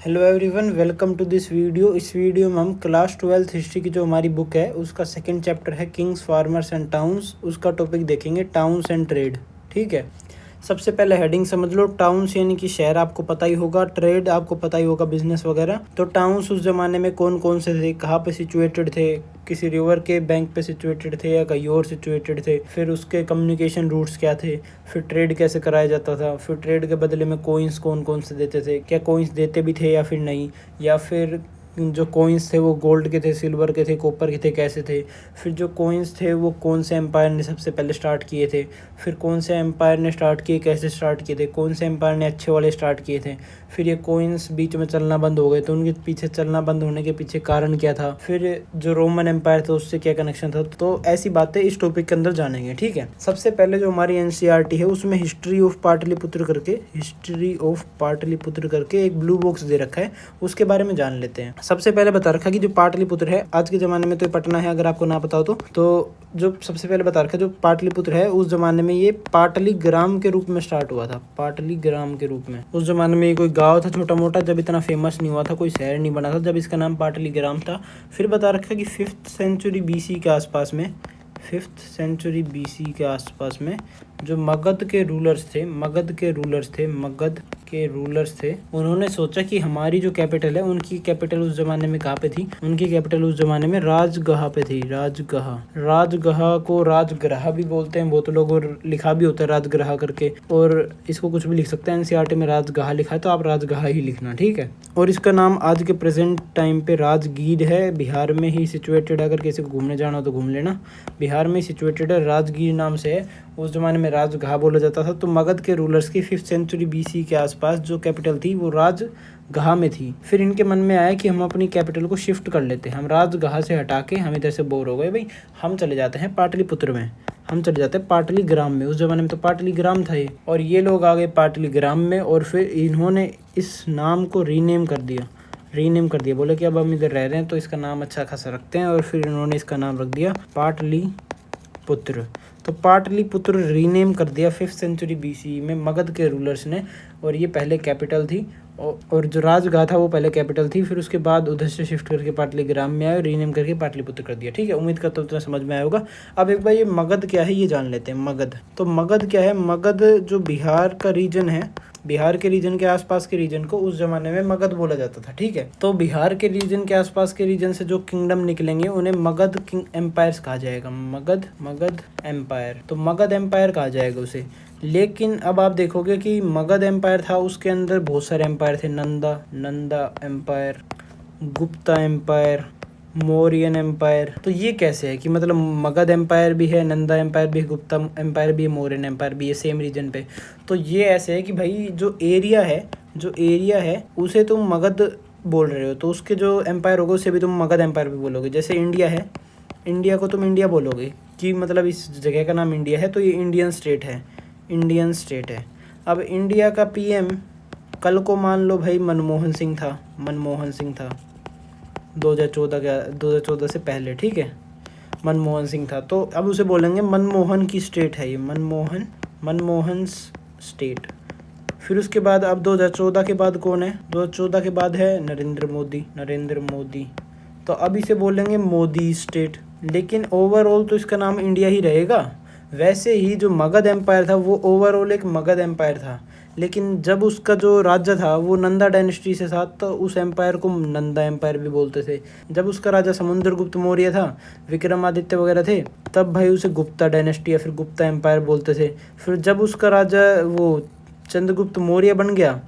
Hello everyone, welcome to this video. इस वीडियो में हम क्लास 12th हिस्ट्री की जो हमारी बुक है उसका सेकंड चैप्टर है किंग्स, फार्मर्स एंड टाउन्स। उसका टॉपिक देखेंगे टाउन्स एंड ट्रेड। ठीक है, सबसे पहले हेडिंग समझ लो। टाउन्स यानी कि शहर आपको पता ही होगा, ट्रेड आपको पता ही होगा, बिजनेस वगैरह। तो टाउन्स उस जमाने में कौन कौन से थे, कहाँ पे सिचुएटेड थे, किसी रिवर के बैंक पे सिचुएटेड थे या कहीं और सिचुएटेड थे, फिर उसके कम्युनिकेशन रूट्स क्या थे, फिर ट्रेड कैसे कराया जाता था, फिर ट्रेड के बदले में कोइंस कौन कौन से देते थे, क्या कोइंस देते भी थे या फिर नहीं, या फिर जो कोइंस थे वो गोल्ड के थे, सिल्वर के थे, कॉपर के थे, कैसे थे, फिर जो कोइंस थे वो कौन से एम्पायर ने सबसे पहले स्टार्ट किए थे, फिर कौन से एम्पायर ने स्टार्ट किए, कैसे स्टार्ट किए थे, कौन से एम्पायर ने अच्छे वाले स्टार्ट किए थे, फिर ये कोइंस बीच में चलना बंद हो गए तो उनके पीछे चलना बंद होने के पीछे कारण क्या था, फिर जो रोमन एम्पायर था उससे क्या कनेक्शन था। तो ऐसी बातें इस टॉपिक के अंदर जानेंगे। ठीक है, सबसे पहले जो हमारी एनसीईआरटी है उसमें हिस्ट्री ऑफ पाटलिपुत्र करके एक ब्लू बॉक्स दे रखा है, उसके बारे में जान लेते हैं। सबसे पहले बता रखा कि जो पाटलिपुत्र है आज के ज़माने में तो पटना है, अगर आपको ना पता हो तो जो सबसे पहले बता रखा जो पाटलिपुत्र है उस ज़माने में ये पाटलीग्राम के रूप में स्टार्ट हुआ था। पाटलीग्राम के रूप में उस ज़माने में ये कोई गांव था छोटा मोटा, जब इतना फेमस नहीं हुआ था, कोई शहर नहीं बना था, जब इसका नाम पाटलीग्राम था। फिर बता रखा कि 5th सेंचुरी बीसी के आसपास में, 5th सेंचुरी बीसी के आसपास में जो मगध के रूलर्स थे उन्होंने सोचा कि हमारी जो कैपिटल है, उनकी कैपिटल उस जमाने में कहाँ पे थी, उनकी कैपिटल उस जमाने में राजगहा पे थी। राजगहा को राजगृह भी बोलते हैं बहुत लोग, और लिखा भी होता है राजगृह करके, और इसको कुछ भी लिख सकते हैं। एनसीईआरटी में राजगहा लिखा है तो आप राजगहा ही लिखना। ठीक है, और इसका नाम आज के प्रेजेंट टाइम पे राजगीर है, बिहार में ही सिचुएटेड। अगर किसी को घूमने जाना हो तो घूम लेना, बिहार में सिचुएटेड है, राजगीर नाम से है। उस जमाने में राजगहा बोला जाता था। तो मगध के रूलर्स की 5th सेंचुरी बीसी के आसपास जो कैपिटल थी वो राजगहा में थी। फिर इनके मन में आया कि हम अपनी कैपिटल को शिफ्ट कर लेते हैं, हम राजगहा से हटा के, हम इधर से बोर हो गए भाई, हम चले जाते हैं पाटलिपुत्र में, हम चले जाते हैं पाटलीग्राम में। उस जमाने में तो पाटलीग्राम था ये, और ये लोग आ गए पाटलीग्राम में, और फिर इन्होंने इस नाम को रीनेम कर दिया। बोले कि अब हम इधर रह रहे हैं तो इसका नाम अच्छा खासा रखते हैं, और फिर इन्होंने इसका नाम रख दिया पाटलिपुत्र। तो पाटलिपुत्र रीनेम कर दिया 5th सेंचुरी बीसी में मगध के रूलर्स ने, और ये पहले कैपिटल थी, और जो राजगहा था वो पहले कैपिटल थी। फिर उसके बाद उधर से शिफ्ट करके पाटलीग्राम में आए और रीनेम करके पाटलिपुत्र कर दिया। ठीक है, उम्मीद करता हूँ उतना समझ में आया होगा। अब एक बार ये मगध क्या है ये जान लेते हैं। मगध क्या है? मगध जो बिहार का रीजन है, बिहार के रीजन के आसपास के रीजन को उस जमाने में मगध बोला जाता था। ठीक है, तो बिहार के रीजन के आसपास के रीजन से जो किंगडम निकलेंगे उन्हें मगध किंग एम्पायर्स कहा जाएगा। मगध एम्पायर, तो मगध एम्पायर कहा जाएगा उसे। लेकिन अब आप देखोगे कि मगध एम्पायर था, उसके अंदर बहुत सारे एम्पायर थे। Nanda empire, Gupta empire, Mauryan empire. तो ये कैसे है कि मतलब मगध एम्पायर भी है, नंदा एम्पायर भी है, गुप्ता एम्पायर भी है, मौर्यन एम्पायर भी है सेम रीजन पे। तो ये ऐसे है कि भाई जो एरिया है उसे तुम मगध बोल रहे हो, तो उसके जो एम्पायर होगा उसे भी तुम मगध एम्पायर भी बोलोगे। जैसे इंडिया है, इंडिया को तुम इंडिया बोलोगे कि मतलब इस जगह का नाम इंडिया है, तो ये इंडियन स्टेट है। अब इंडिया का पीएम कल को मान लो भाई मनमोहन सिंह था 2014 से पहले। ठीक है, मनमोहन सिंह था, तो अब उसे बोलेंगे मनमोहन की स्टेट है ये, मनमोहन स्टेट। फिर उसके बाद अब 2014 के बाद कौन है? 2014 के बाद है नरेंद्र मोदी। तो अब इसे बोलेंगे मोदी स्टेट। लेकिन ओवरऑल तो इसका नाम इंडिया ही रहेगा। वैसे ही जो मगध एम्पायर था वो ओवरऑल एक मगध एम्पायर था, लेकिन जब उसका जो राज्य था वो नंदा डायनेस्टी से था, तो उस एम्पायर को नंदा एम्पायर भी बोलते थे। जब उसका राजा समुद्रगुप्त मौर्य था, विक्रमादित्य वगैरह थे, तब भाई उसे गुप्ता डायनेस्टी या फिर गुप्ता एम्पायर बोलते थे। फिर जब उसका राजा वो चंद्रगुप्त मौर्य बन गया,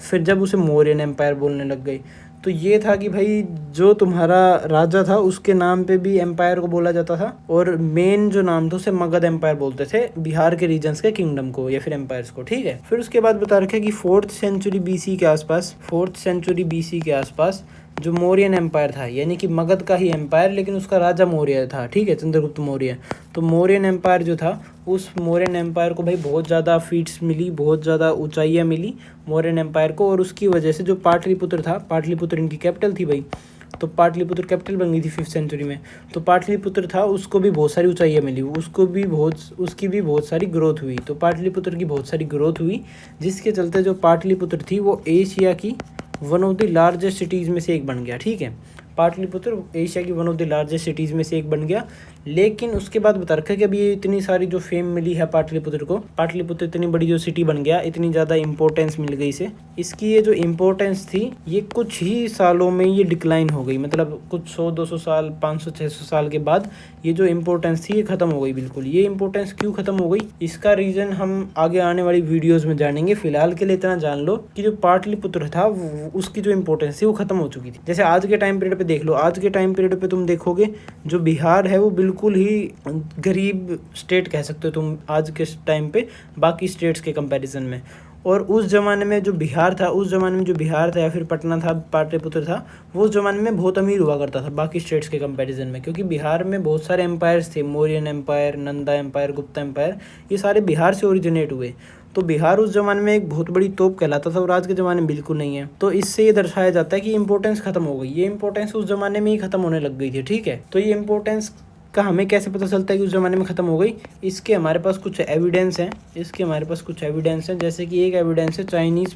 फिर जब उसे मौर्यन एम्पायर बोलने लग गई। तो ये था कि भाई जो तुम्हारा राजा था उसके नाम पे भी एम्पायर को बोला जाता था, और मेन जो नाम था उसे मगध एम्पायर बोलते थे, बिहार के रीजन्स के किंगडम को या फिर एम्पायर्स को। ठीक है, फिर उसके बाद बता रखे कि 4th सेंचुरी बीसी के आसपास जो मौर्यन एम्पायर था, यानी कि मगध का ही एम्पायर, लेकिन उसका राजा मौर्य था। ठीक है, चंद्रगुप्त मौर्य। तो मौर्यन एम्पायर जो था, उस मौर्यन एम्पायर को भाई बहुत ज़्यादा फीट्स मिली, बहुत ज़्यादा ऊंचाइयाँ मिली मौर्यन एम्पायर को, और उसकी वजह से जो पाटलिपुत्र था, पाटलिपुत्र इनकी कैपिटल थी भाई, तो पाटलिपुत्र कैपिटल बन गई थी 5th सेंचुरी में। तो पाटलिपुत्र था, उसको भी बहुत सारी ऊंचाइयाँ मिली, उसकी भी बहुत सारी ग्रोथ हुई। तो पाटलिपुत्र की बहुत सारी ग्रोथ हुई, जिसके चलते जो पाटलिपुत्र थी वो एशिया की one of the largest cities में से एक बन गया। ठीक है, पाटलिपुत्र एशिया की one of the largest cities में से एक बन गया। लेकिन उसके बाद बता रखा है कि अभी ये इतनी सारी जो फेम मिली है पाटलिपुत्र को, पाटलिपुत्र इतनी बड़ी जो सिटी बन गया, इतनी ज़्यादा इंपॉर्टेंस मिल गई इसे, इसकी ये जो इम्पोर्टेंस थी ये कुछ ही सालों में ये डिक्लाइन हो गई। मतलब कुछ 100-200 साल, 500-600 साल के बाद ये जो इम्पोर्टेंस थी ये ख़त्म हो गई बिल्कुल। ये इम्पोर्टेंस क्यों ख़त्म हो गई, इसका रीज़न हम आगे आने वाली वीडियोज़ में जानेंगे। फिलहाल के लिए इतना जान लो कि जो पाटलिपुत्र था उसकी जो इम्पोर्टेंस थी वो ख़त्म हो चुकी थी। जैसे आज के टाइम पीरियड पे देख लो, आज के टाइम पीरियड पे तुम देखोगे जो बिहार है वो बिल्कुल ही गरीब स्टेट कह सकते हो तुम आज के टाइम पे बाकी स्टेट्स के कंपैरिजन में। और उस ज़माने में जो बिहार था या फिर पटना था, पाटलिपुत्र था, वो उस ज़माने में बहुत अमीर हुआ करता था बाकी स्टेट्स के कंपैरिजन में, क्योंकि बिहार में बहुत सारे एम्पायर्स थे, Mauryan empire, Nanda empire, Gupta empire, ये सारे बिहार से ओरिजिनेट हुए। तो बिहार उस ज़माने में एक बहुत बड़ी तोप कहलाता था और आज के ज़माने में बिल्कुल नहीं है। तो इससे ये दर्शाया जाता है कि इंपॉर्टेंस खत्म हो गई। ये इंपॉर्टेंस उस ज़माने में ही खत्म होने लग गई थी। ठीक है, तो ये इंपॉर्टेंस का हमें कैसे पता चलता है कि उस ज़माने में ख़त्म हो गई, इसके हमारे पास कुछ एविडेंस हैं। जैसे कि एक एविडेंस है चाइनीज़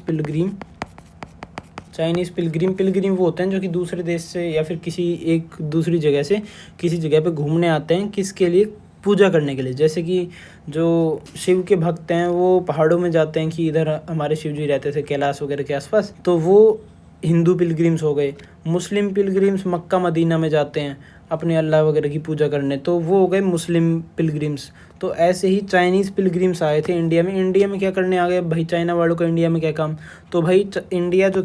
पिलग्रिम वो होते हैं जो कि दूसरे देश से या फिर किसी एक दूसरी जगह से किसी जगह पे घूमने आते हैं, किसके लिए, पूजा करने के लिए। जैसे कि जो शिव के भक्त हैं वो पहाड़ों में जाते हैं कि इधर हमारे शिव जी रहते थे कैलाश वगैरह के आसपास, तो वो हिंदू पिलग्रिम्स हो गए। मुस्लिम पिलग्रिम्स मक्का मदीना में जाते हैं अपने अल्लाह वगैरह की पूजा करने, तो वो हो गए मुस्लिम पिलग्रिम्स। तो ऐसे ही चाइनीज़ पिलग्रिम्स आए थे इंडिया में क्या करने आ गए भाई, चाइना वालों का इंडिया में क्या काम। तो भाई इंडिया जो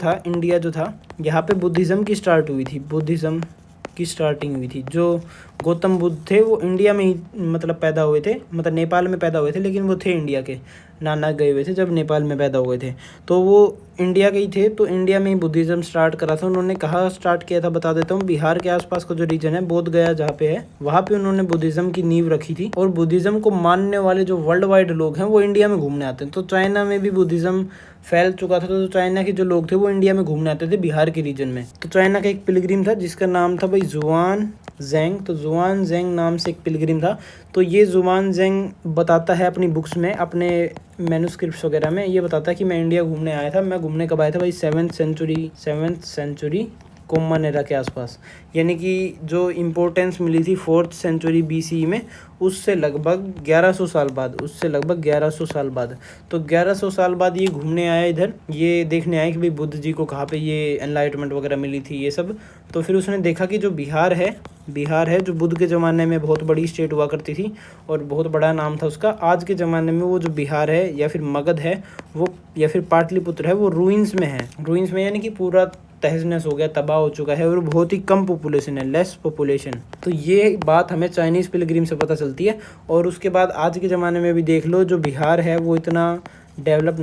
था यहाँ पे बुद्धिज़्म की स्टार्टिंग हुई थी। जो गौतम बुद्ध थे वो इंडिया में ही मतलब पैदा हुए थे, मतलब नेपाल में पैदा हुए थे, लेकिन वो थे इंडिया के, नानक गए हुए थे जब नेपाल में पैदा हुए थे, तो वो इंडिया के ही थे। तो इंडिया में ही बुद्धिज़्म स्टार्ट करा था उन्होंने। कहाँ स्टार्ट किया था बता देता हूँ, बिहार के आसपास का जो रीजन है, बोध गया जहाँ पे है, वहाँ पे उन्होंने बुद्धिज़्म की नींव रखी थी। और बुद्धिज़्म को मानने वाले जो वर्ल्ड वाइड लोग हैं वो इंडिया में घूमने आते हैं। तो चाइना में भी बुद्धिज़्म फैल चुका था, तो चाइना के जो लोग थे वो इंडिया में घूमने आते थे बिहार के रीजन में। तो चाइना का एक पिलग्रिम था जिसका नाम था भाई जुआन जेंग। तो जुआन जेंग नाम से एक पिलग्रिम था। तो ये जुआन जेंग बताता है अपनी बुक्स में, अपने मैन्युस्क्रिप्ट्स वगैरह में ये बताता है कि मैं इंडिया घूमने आया था। मैं घूमने कब आया था भाई, 7th सेंचुरी कोमन एरा के आसपास, यानी कि जो इम्पोर्टेंस मिली थी 4th सेंचुरी BCE में, उससे लगभग 1100 साल बाद। तो 1100 साल बाद ये घूमने आया इधर, ये देखने आया कि भाई बुद्ध जी को कहाँ पे ये एनलाइटमेंट वगैरह मिली थी ये सब। तो फिर उसने देखा कि जो बिहार है जो बुद्ध के ज़माने में बहुत बड़ी स्टेट हुआ करती थी और बहुत बड़ा नाम था उसका, आज के ज़माने में वो जो बिहार है या फिर मगध है वो या फिर पाटलिपुत्र है वो रूइंस में यानी कि पूरा तहस नहस हो गया, तबाह हो चुका है और बहुत ही कम पॉपुलेशन है, लेस पॉपुलेशन। तो ये बात हमें चाइनीज़ पिलग्रिम से पता चलती है। और उसके बाद आज के ज़माने में भी देख लो, जो बिहार है वो इतना डेवलप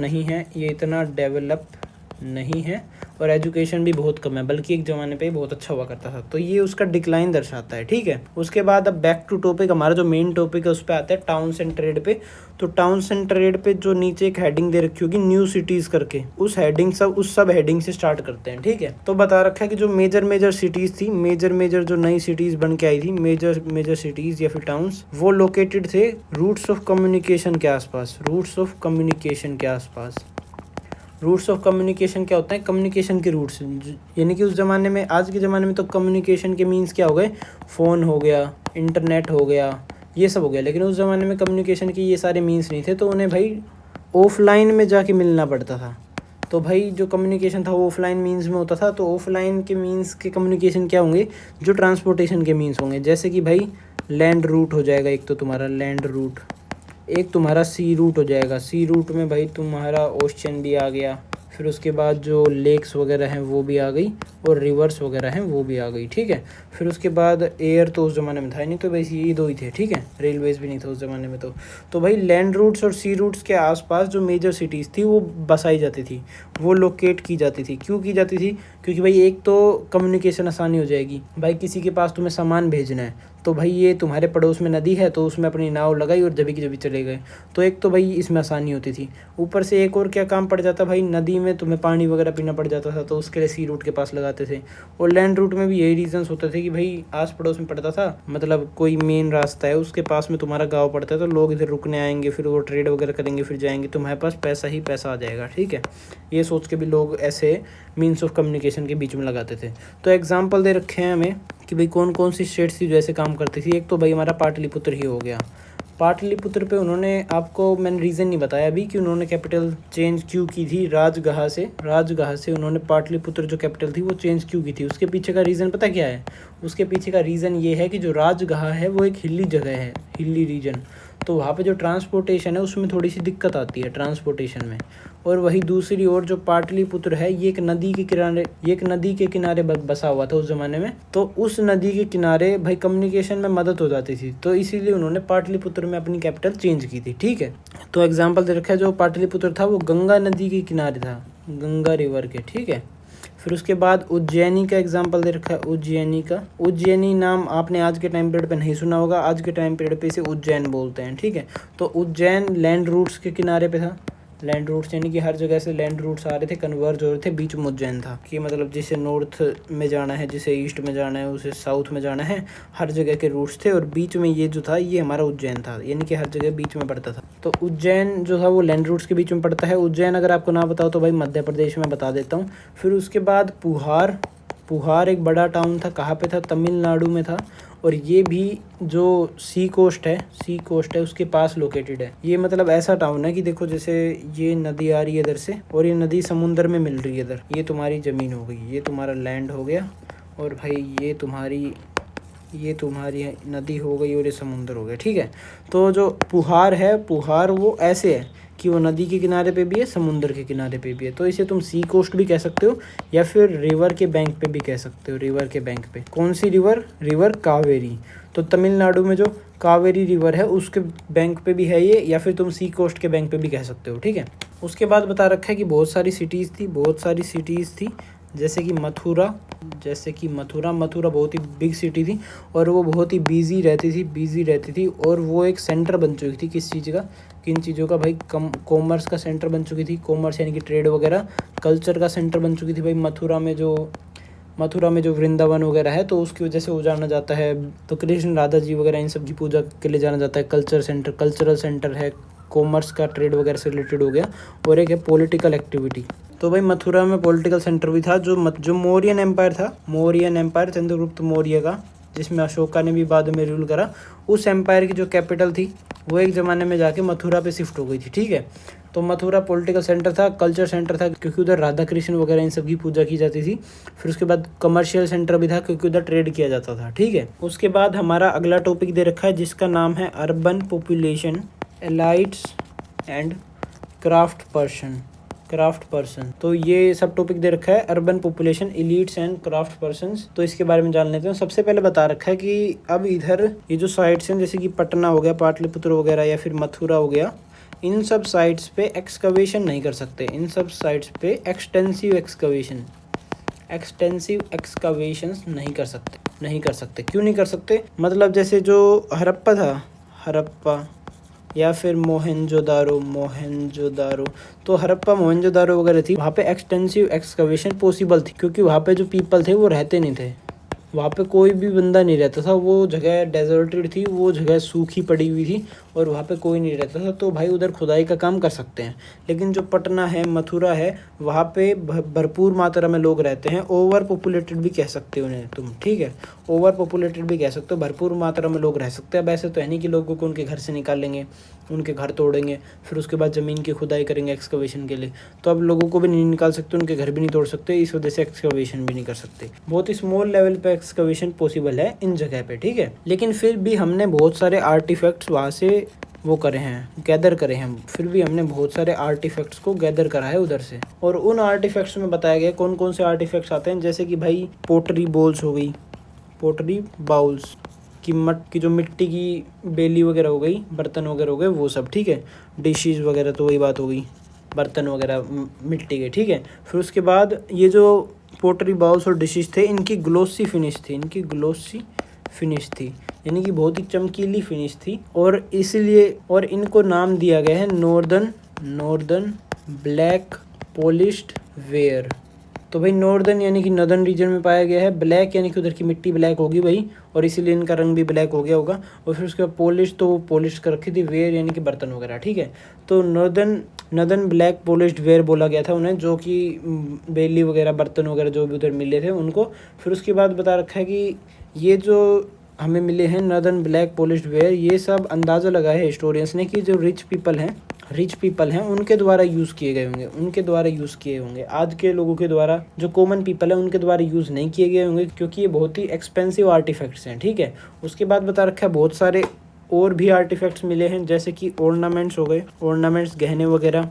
नहीं है और एजुकेशन भी बहुत कम है, बल्कि एक ज़माने पे बहुत अच्छा हुआ करता था। तो ये उसका डिक्लाइन दर्शाता है। ठीक है, उसके बाद अब बैक टू टॉपिक, हमारा जो मेन टॉपिक है उस पर आता है, टाउन्स एंड ट्रेड पे। तो टाउन्स एंड ट्रेड पे जो नीचे एक हेडिंग दे रखी होगी न्यू सिटीज़ करके, उस सब हेडिंग से स्टार्ट करते हैं। ठीक है, तो बता रखा है कि जो मेजर सिटीज़ थी, मेजर जो नई सिटीज़ बन के आई थी, मेजर सिटीज़ या फिर टाउन्स, वो लोकेटेड थे रूट्स ऑफ कम्युनिकेशन के आसपास। रूट्स ऑफ कम्युनिकेशन क्या होता है, कम्युनिकेशन के रूट्स, यानी कि उस ज़माने में, आज के ज़माने में तो कम्युनिकेशन के मीन्स क्या हो गए, फ़ोन हो गया, इंटरनेट हो गया, ये सब हो गया। लेकिन उस ज़माने में कम्युनिकेशन के ये सारे मीन्स नहीं थे, तो उन्हें भाई ऑफलाइन में जाके मिलना पड़ता था। तो भाई जो कम्युनिकेशन था वो ऑफलाइन मीन्स में होता था। तो ऑफलाइन के मीन्स के कम्युनिकेशन क्या होंगे, जो ट्रांसपोर्टेशन के मीन्स होंगे। जैसे कि भाई लैंड रूट हो जाएगा, एक तो तुम्हारा लैंड रूट, एक तुम्हारा सी रूट हो जाएगा। सी रूट में भाई तुम्हारा ओशन भी आ गया, फिर उसके बाद जो लेक्स वगैरह हैं वो भी आ गई और रिवर्स वगैरह हैं वो भी आ गई। ठीक है, फिर उसके बाद एयर तो उस ज़माने में था ही नहीं, तो वैसे ये दो ही थे। ठीक है, रेलवेज़ भी नहीं था उस ज़माने में। तो भाई लैंड रूट्स और सी रूट्स के आसपास जो मेजर सिटीज़ थी वो बसाई जाती थी, वो लोकेट की जाती थी। क्यों की जाती थी, क्योंकि भाई एक तो कम्युनिकेशन आसानी हो जाएगी। भाई किसी के पास तुम्हें सामान भेजना है तो भाई ये तुम्हारे पड़ोस में नदी है तो उसमें अपनी नाव लगाई और जभी की जभी चले गए। तो एक तो भाई इसमें आसानी होती थी, ऊपर से एक और क्या काम पड़ जाता भाई, नदी में तुम्हें पानी वगैरह पीना पड़ जाता था, तो उसके लिए सी रूट के पास लगाते थे। और लैंड रूट में भी यही रीजंस होते थे कि भाई आस पड़ोस में पड़ता था, मतलब कोई मेन रास्ता है उसके पास में तुम्हारा गाँव पड़ता है, तो लोग इधर रुकने आएंगे, फिर वो ट्रेड वगैरह करेंगे, फिर जाएंगे, तुम्हारे पास पैसा ही पैसा आ जाएगा। ठीक है, ये सोच के भी लोग ऐसे मीन्स ऑफ कम्युनिकेशन के बीच में लगाते थे। तो एग्जाम्पल दे रखे हैं हमें कि भाई कौन कौन सी स्टेट्स थी जो ऐसे काम करती थी। एक तो भाई हमारा पाटलिपुत्र ही हो गया। पाटलिपुत्र पे उन्होंने, आपको मैंने रीज़न नहीं बताया अभी कि उन्होंने कैपिटल चेंज क्यों की थी, राजगहा से उन्होंने पाटलिपुत्र जो कैपिटल थी वो चेंज क्यों की थी। उसके पीछे का रीज़न पता क्या है? उसके पीछे का रीज़न ये है कि जो राजगहा है वो एक हिली जगह है, हिली रीजन, तो वहाँ पे जो ट्रांसपोर्टेशन है उसमें थोड़ी सी दिक्कत आती है ट्रांसपोर्टेशन में। और वही दूसरी ओर जो पाटलिपुत्र है ये एक नदी के किनारे बसा हुआ था उस ज़माने में, तो उस नदी के किनारे भाई कम्युनिकेशन में मदद हो जाती थी, तो इसीलिए उन्होंने पाटलिपुत्र में अपनी कैपिटल चेंज की थी। ठीक है, तो एग्जाम्पल दे रखा है, जो पाटलिपुत्र था वो गंगा नदी के किनारे था, गंगा रिवर के। ठीक है, फिर उसके बाद उज्जैनी का एग्जाम्पल दे रखा है, उज्जैनी नाम आपने आज के टाइम पीरियड पे नहीं सुना होगा, आज के टाइम पीरियड पे इसे उज्जैन बोलते हैं। ठीक है, तो उज्जैन लैंड रूट्स के किनारे पे था, लैंड रूट्स यानी कि हर जगह से लैंड रूट्स आ रहे थे, कन्वर्ज हो रहे थे, बीच में उज्जैन था कि मतलब जिसे नॉर्थ में जाना है, जिसे ईस्ट में जाना है, उसे साउथ में जाना है, हर जगह के रूट्स थे, और बीच में ये जो था ये हमारा उज्जैन था, यानी कि हर जगह बीच में पड़ता था। तो उज्जैन जो था वो लैंड रूट्स के बीच में पड़ता है। उज्जैन अगर आपको ना बताओ तो भाई मध्य प्रदेश में बता देता हूँ। फिर उसके बाद पुहार एक बड़ा टाउन था, कहाँ पे था? तमिलनाडु में था, और ये भी जो सी कोस्ट है उसके पास लोकेटेड है। ये मतलब ऐसा टाउन है कि देखो जैसे ये नदी आ रही है इधर से और ये नदी समुंदर में मिल रही है इधर, ये तुम्हारी ज़मीन हो गई, ये तुम्हारा लैंड हो गया, और भाई ये तुम्हारी नदी हो गई और ये समुंदर हो गया। ठीक है, तो जो पुहार वो ऐसे है कि वो नदी के किनारे पे भी है, समुंदर के किनारे पे भी है, तो इसे तुम सी कोस्ट भी कह सकते हो या फिर रिवर के बैंक पे भी कह सकते हो। रिवर के बैंक पे कौन सी रिवर कावेरी, तो तमिलनाडु में जो कावेरी रिवर है उसके बैंक पे भी है ये, या फिर तुम सी कोस्ट के बैंक पे भी कह सकते हो। ठीक है, उसके बाद बता रखा है कि बहुत सारी सिटीज़ थी जैसे कि मथुरा बहुत ही बिग सिटी थी, और वो बहुत ही बिजी रहती थी, और वो एक सेंटर बन चुकी थी किस चीज़ का, किन चीज़ों का भाई, कॉमर्स का सेंटर बन चुकी थी, कॉमर्स यानी कि ट्रेड वगैरह, कल्चर का सेंटर बन चुकी थी भाई। मथुरा में जो वृंदावन वगैरह है तो उसकी वजह से वो जाना जाता है, तो कृष्ण राधा जी वगैरह इन सब की पूजा के लिए जाना जाता है। कल्चरल सेंटर है, कॉमर्स का, ट्रेड वगैरह से रिलेटेड हो गया, और एक है पॉलिटिकल एक्टिविटी। तो भाई मथुरा में पॉलिटिकल सेंटर भी था, जो मौर्यन एम्पायर था, चंद्रगुप्त मौर्य का, जिसमें अशोका ने भी बाद में रूल करा, उस एम्पायर की जो कैपिटल थी वो एक ज़माने में जाके मथुरा पे शिफ्ट हो गई थी। ठीक है, तो मथुरा पॉलिटिकल सेंटर था, कल्चर सेंटर था क्योंकि उधर राधा कृष्ण वगैरह इन सब की पूजा की जाती थी। फिर उसके बाद कमर्शियल सेंटर भी था क्योंकि उधर ट्रेड किया जाता था। ठीक है, उसके बाद हमारा अगला टॉपिक दे रखा है जिसका नाम है urban population, elites and craft person. तो ये सब टॉपिक दे रखा है, urban population, elites and craft persons. तो इसके बारे में जान लेते हैं। सबसे पहले बता रखा है कि अब इधर ये जो साइट्स हैं जैसे कि पटना हो गया, पाटलिपुत्र वगैरह, या फिर मथुरा हो गया, इन सब साइट्स पे एक्सकवेशन नहीं कर सकते, इन सब साइट्स पे एक्सटेंसिव एक्सकवेशंस नहीं कर सकते। क्यों नहीं कर सकते? मतलब जैसे जो हड़प्पा या फिर मोहनजोदारो, तो हड़प्पा मोहनजोदारो वगैरह थी, वहाँ पे एक्सटेंसिव एक्सकवेशन पॉसिबल थी क्योंकि वहाँ पे जो पीपल थे वो रहते नहीं थे, वहाँ पे कोई भी बंदा नहीं रहता था, वो जगह डेजर्टेड थी, वो जगह सूखी पड़ी हुई थी और वहाँ पे कोई नहीं रहता था, तो भाई उधर खुदाई का काम कर सकते हैं। लेकिन जो पटना है, मथुरा है, वहाँ पे भरपूर मात्रा में लोग रहते हैं, ओवर पॉपुलेटेड भी कह सकते हो उन्हें तुम। ठीक है, ओवर पॉपुलेटेड भी कह सकते हो, भरपूर मात्रा में लोग रह सकते हैं। अब ऐसे तो है नहीं कि लोगों को उनके घर से निकाल लेंगे, उनके घर तोड़ेंगे, फिर उसके बाद ज़मीन की खुदाई करेंगे एक्सकवेशन के लिए, तो अब लोगों को भी नहीं निकाल सकते, उनके घर भी नहीं तोड़ सकते, इस वजह से एक्सकवेशन भी नहीं कर सकते। बहुत ही स्मॉल लेवल पे एक्सकवेशन पॉसिबल है इन जगह पे। ठीक है, लेकिन फिर भी हमने बहुत सारे आर्टिफैक्ट्स वहाँ से वो करे हैं, गैदर करे हैं, फिर भी हमने बहुत सारे आर्टिफैक्ट्स को गैदर करा है उधर से। और उन आर्टिफैक्ट्स में बताया गया कौन कौन से आर्टिफैक्ट्स आते हैं, जैसे कि भाई पोटरी बाउल्स की जो मिट्टी की बेली वगैरह हो गई, बर्तन वगैरह हो गए, वो सब। ठीक है, डिशेज वगैरह तो वही बात हो गई, बर्तन वगैरह मिट्टी के। ठीक है, फिर उसके बाद ये जो पोटरी बाउल्स और डिशेज थे, इनकी ग्लोसी फिनिश थी, यानी कि बहुत ही चमकीली फिनिश थी, और इसलिए और इनको नाम दिया गया है नॉर्दर्न ब्लैक पॉलिश्ड वेयर। तो भाई नॉर्दर्न यानी कि नॉर्दर्न रीजन में पाया गया है, ब्लैक यानी कि उधर की मिट्टी ब्लैक होगी भाई, और इसीलिए इनका रंग भी ब्लैक हो गया होगा। और फिर उसके बाद पॉलिश, तो पॉलिश कर रखी थी, वेयर यानी कि बर्तन वगैरह, ठीक है। तो नॉर्दर्न ब्लैक पॉलिश्ड वेयर बोला गया था उन्हें, जो कि बेली वगैरह बर्तन वगैरह जो भी उधर मिले थे उनको। फिर उसके बाद बता रखा है कि ये जो हमें मिले हैं नॉर्दर्न ब्लैक पॉलिश्ड वेयर, ये सब अंदाज़ा लगाया है हिस्टोरियंस ने कि जो रिच पीपल हैं उनके द्वारा यूज़ किए होंगे। आज के लोगों के द्वारा, जो कॉमन पीपल है उनके द्वारा यूज़ नहीं किए गए होंगे, क्योंकि ये बहुत ही एक्सपेंसिव आर्टिफैक्ट्स हैं, ठीक है। उसके बाद बता रखा है बहुत सारे और भी आर्टिफैक्ट्स मिले हैं, जैसे कि ऑर्नामेंट्स हो गए, गहने वगैरह,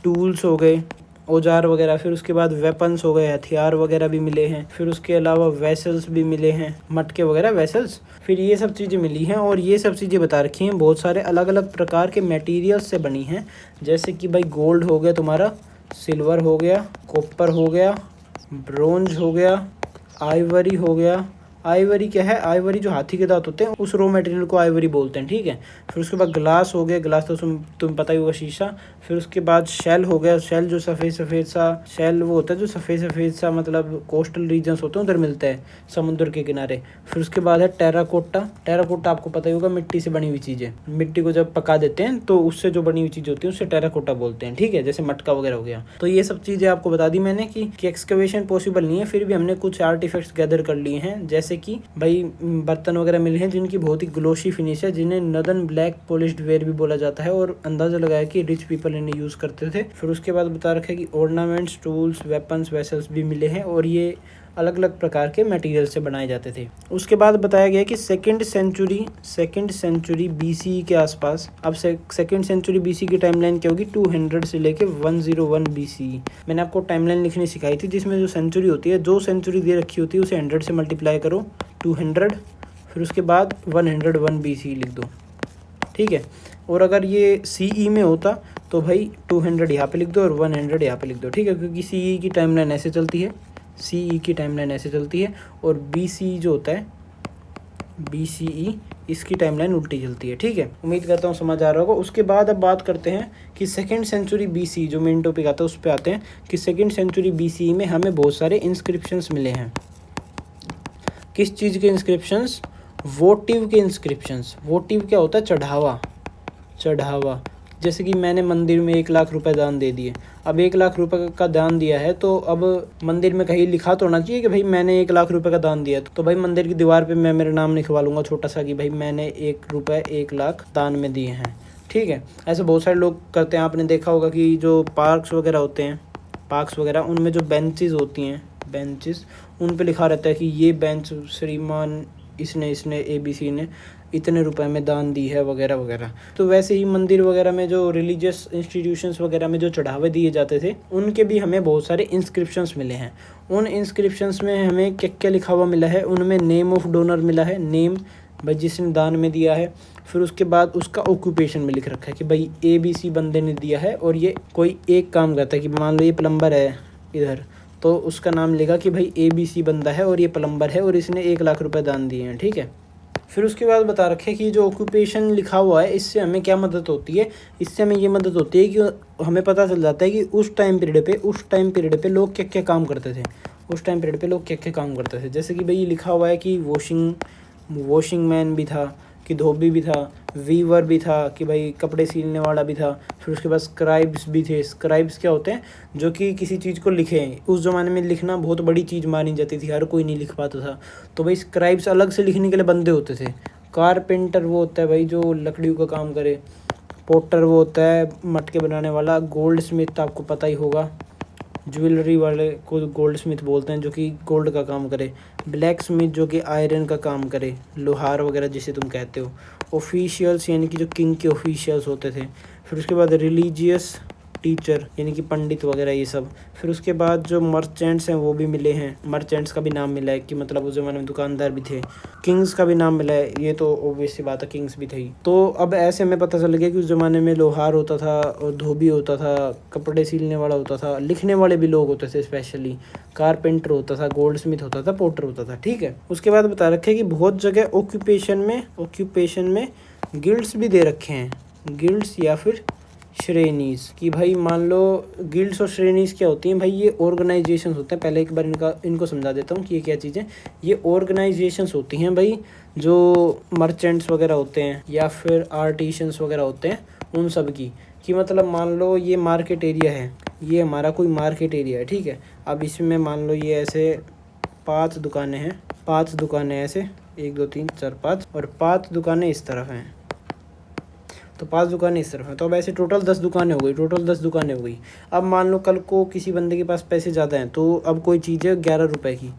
टूल्स हो गए, औजार वगैरह। फिर उसके बाद वेपन्स हो गए, हथियार वगैरह भी मिले हैं। फिर उसके अलावा वेसल्स भी मिले हैं, मटके वगैरह, वेसल्स। फिर ये सब चीज़ें मिली हैं, और ये सब चीज़ें बता रखी हैं बहुत सारे अलग अलग प्रकार के मटेरियल्स से बनी हैं, जैसे कि भाई गोल्ड हो गया तुम्हारा, सिल्वर हो गया, कॉपर हो गया, ब्रोंज हो गया, आइवरी हो गया। आइवरी क्या है? आइवरी जो हाथी के दांत होते हैं, उस रॉ मटेरियल को आइवरी बोलते हैं, ठीक है। फिर उसके बाद ग्लास हो गया, ग्लास तो तुम पता ही होगा, शीशा। फिर उसके बाद शेल हो गया, शेल जो सफ़ेद सा शेल वो होता है, जो सफ़ेद सा मतलब कोस्टल रीजन्स होते हैं उधर मिलता है, समुद्र के किनारे। फिर उसके बाद है टेराकोटा आपको पता ही होगा, मिट्टी से बनी हुई चीज़ें, मिट्टी को जब पका देते हैं तो उससे जो बनी हुई चीज़ होती है उससे टेराकोटा बोलते हैं, ठीक है, जैसे मटका वगैरह हो गया। तो ये सब चीज़ें आपको बता दी मैंने कि एक्सकवेशन पॉसिबल नहीं है, फिर भी हमने कुछ आर्टिफैक्ट्स गैदर कर लिए हैं, जैसे कि भाई बर्तन वगैरह मिले हैं जिनकी बहुत ही ग्लोशी फिनिश है, जिन्हें नॉर्दर्न ब्लैक पॉलिश्ड वेयर भी बोला जाता है, और अंदाजा लगाया कि रिच पीपल इन्हें यूज़ करते थे। फिर उसके बाद बता रखा है कि ऑर्नामेंट्स, टूल्स, वेपन्स, वेसल्स भी मिले हैं, और ये अलग अलग प्रकार के मटेरियल से बनाए जाते थे। उसके बाद बताया गया कि सेकंड सेंचुरी BCE के आसपास, अब सेकंड सेंचुरी BC की टाइमलाइन क्या होगी, 200 से लेके 101 BCE। मैंने आपको टाइमलाइन लिखनी सिखाई थी, जिसमें जो सेंचुरी होती है, जो सेंचुरी दे रखी होती है उसे 100 से मल्टीप्लाई करो, 200, फिर उसके बाद 101 BCE लिख दो, ठीक है। और अगर ये CE में होता तो भाई 200 यहाँ पे लिख दो और 100 यहाँ पे लिख दो, ठीक है, क्योंकि CE की टाइमलाइन ऐसे चलती है, और BCE जो होता है, BCE, इसकी टाइमलाइन उल्टी चलती है, ठीक है। उम्मीद करता हूँ समझ आ रहा होगा। उसके बाद अब बात करते हैं कि सेकंड सेंचुरी BCE, जो मेन टॉपिक आता है उस पर आते हैं, कि सेकंड सेंचुरी BCE में हमें बहुत सारे इंस्क्रिप्शंस मिले हैं। किस चीज़ के इंस्क्रिप्शंस? वोटिव के इंस्क्रिप्शंस। वोटिव क्या होता है? चढ़ावा। जैसे कि मैंने मंदिर में 1 लाख रुपए दान दे दिए। अब 1 लाख रुपए का दान दिया है, तो अब मंदिर में कहीं लिखा तो होना चाहिए कि भाई मैंने 1 लाख रुपए का दान दिया, तो भाई मंदिर की दीवार पे मैं मेरा नाम लिखवा लूँगा छोटा सा, कि भाई मैंने 1 लाख दान में दिए हैं, ठीक है। ऐसे बहुत सारे लोग करते हैं। आपने देखा होगा कि जो पार्क्स वगैरह उनमें जो बेंचेस होती हैं, उन पे लिखा रहता है कि ये बेंच श्रीमान इसने ABC ने इतने रुपए में दान दी है, वगैरह वगैरह। तो वैसे ही मंदिर वगैरह में जो रिलीजियस इंस्टीट्यूशंस वगैरह में जो चढ़ावे दिए जाते थे, उनके भी हमें बहुत सारे इंस्क्रिप्शंस मिले हैं। उन इंस्क्रिप्शंस में हमें क्या क्या लिखा हुआ मिला है? उनमें नेम ऑफ डोनर मिला है, नेम भाई जिसने दान में दिया है। फिर उसके बाद उसका ऑक्यूपेशन में लिख रखा है कि भाई ABC बंदे ने दिया है, और ये कोई एक काम करता है, कि मान लो ये प्लम्बर है इधर, तो उसका नाम लिखा कि भाई ABC बंदा है और ये प्लम्बर है और इसने 1 लाख रुपए दान दिए हैं, ठीक है। फिर उसके बाद बता रखे कि जो ऑक्यूपेशन लिखा हुआ है, इससे हमें क्या मदद होती है? इससे हमें ये मदद होती है कि हमें पता चल जाता है कि उस टाइम पीरियड पे लोग क्या क्या काम करते थे। जैसे कि भाई ये लिखा हुआ है कि वॉशिंग मैन भी था, कि धोबी भी था, वीवर भी था, कि भाई कपड़े सीलने वाला भी था। फिर उसके बाद स्क्राइब्स भी थे। स्क्राइब्स क्या होते हैं? जो कि किसी चीज़ को लिखें। उस ज़माने में लिखना बहुत बड़ी चीज़ मानी जाती थी, हर कोई नहीं लिख पाता था, तो भाई स्क्राइब्स अलग से लिखने के लिए बंदे होते थे। कारपेंटर वो होता है भाई जो लकड़ियों का काम करे। पोटर वो होता है मटके बनाने वाला। गोल्ड स्मिथ आपको पता ही होगा, ज्वेलरी वाले को गोल्ड स्मिथ बोलते हैं, जो कि गोल्ड का काम करे। ब्लैक स्मिथ जो कि आयरन का काम करे, लोहार वगैरह जिसे तुम कहते हो। ऑफिशियल्स यानी कि जो किंग के ऑफिशियल्स होते थे। फिर उसके बाद रिलीजियस टीचर यानी कि पंडित वगैरह ये सब। फिर उसके बाद जो मर्चेंट्स हैं वो भी मिले हैं, मर्चेंट्स का भी नाम मिला है कि मतलब उस ज़माने में दुकानदार भी थे। किंग्स का भी नाम मिला है, ये तो ऑब्वियस सी बात है, किंग्स भी थे। तो अब ऐसे हमें पता चल गया कि उस ज़माने में लोहार होता था और धोबी होता था, कपड़े सिलने वाला होता था, लिखने वाले भी लोग होते थे, स्पेशली कारपेंटर होता था, गोल्ड स्मिथ होता था, पोटर होता था, ठीक है। उसके बाद बता रखे कि बहुत जगह ऑक्यूपेशन में गिल्ड्स भी दे रखे हैं, गिल्ड्स या फिर श्रेणीज, कि भाई मान लो गिल्ड्स और श्रेणीज क्या होती हैं भाई, ये ऑर्गेनाइजेशंस होते हैं। पहले एक बार इनको समझा देता हूँ कि ये क्या चीज़ें। ये ऑर्गेनाइजेशंस होती हैं भाई, जो मर्चेंट्स वगैरह होते हैं या फिर आर्टिशंस वगैरह होते हैं उन सब की, कि मतलब मान लो ये मार्केट एरिया है, ये हमारा कोई मार्केट एरिया है, ठीक है। अब इसमें मान लो ये ऐसे 5 दुकानें हैं, 5 दुकानें ऐसे 1 2 3 4 5 और 5 दुकानें इस तरफ हैं, तो 5 दुकानें इस तरफ हैं। तो अब ऐसे टोटल 10 दुकानें हो गई, अब मान लो कल को किसी बंदे के पास पैसे ज़्यादा हैं, तो अब कोई चीज़ है 11 रुपए की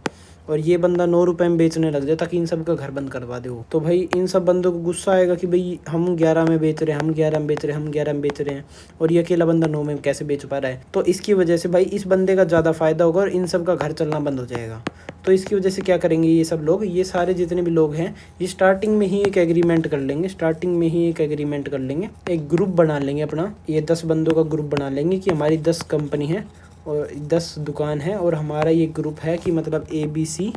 और ये बंदा 9 रुपए में बेचने लग जाए ताकि इन सब का घर बंद करवा दे वो, तो भाई इन सब बंदों को गुस्सा आएगा कि भाई हम 11 में बेच रहे हैं, हम 11 में बेच रहे हैं और ये अकेला बंदा 9 में कैसे बेच पा रहा है। तो इसकी वजह से भाई इस बंदे का ज़्यादा फायदा होगा और इन सब का घर चलना बंद हो जाएगा। तो इसकी वजह से क्या करेंगे ये सब लोग, ये सारे जितने भी लोग हैं, ये स्टार्टिंग में ही एक एग्रीमेंट कर लेंगे, एक ग्रुप बना लेंगे अपना, ये 10 बंदों का ग्रुप बना लेंगे कि हमारी 10 कंपनी है और 10 दुकान है और हमारा ये ग्रुप है कि मतलब ABC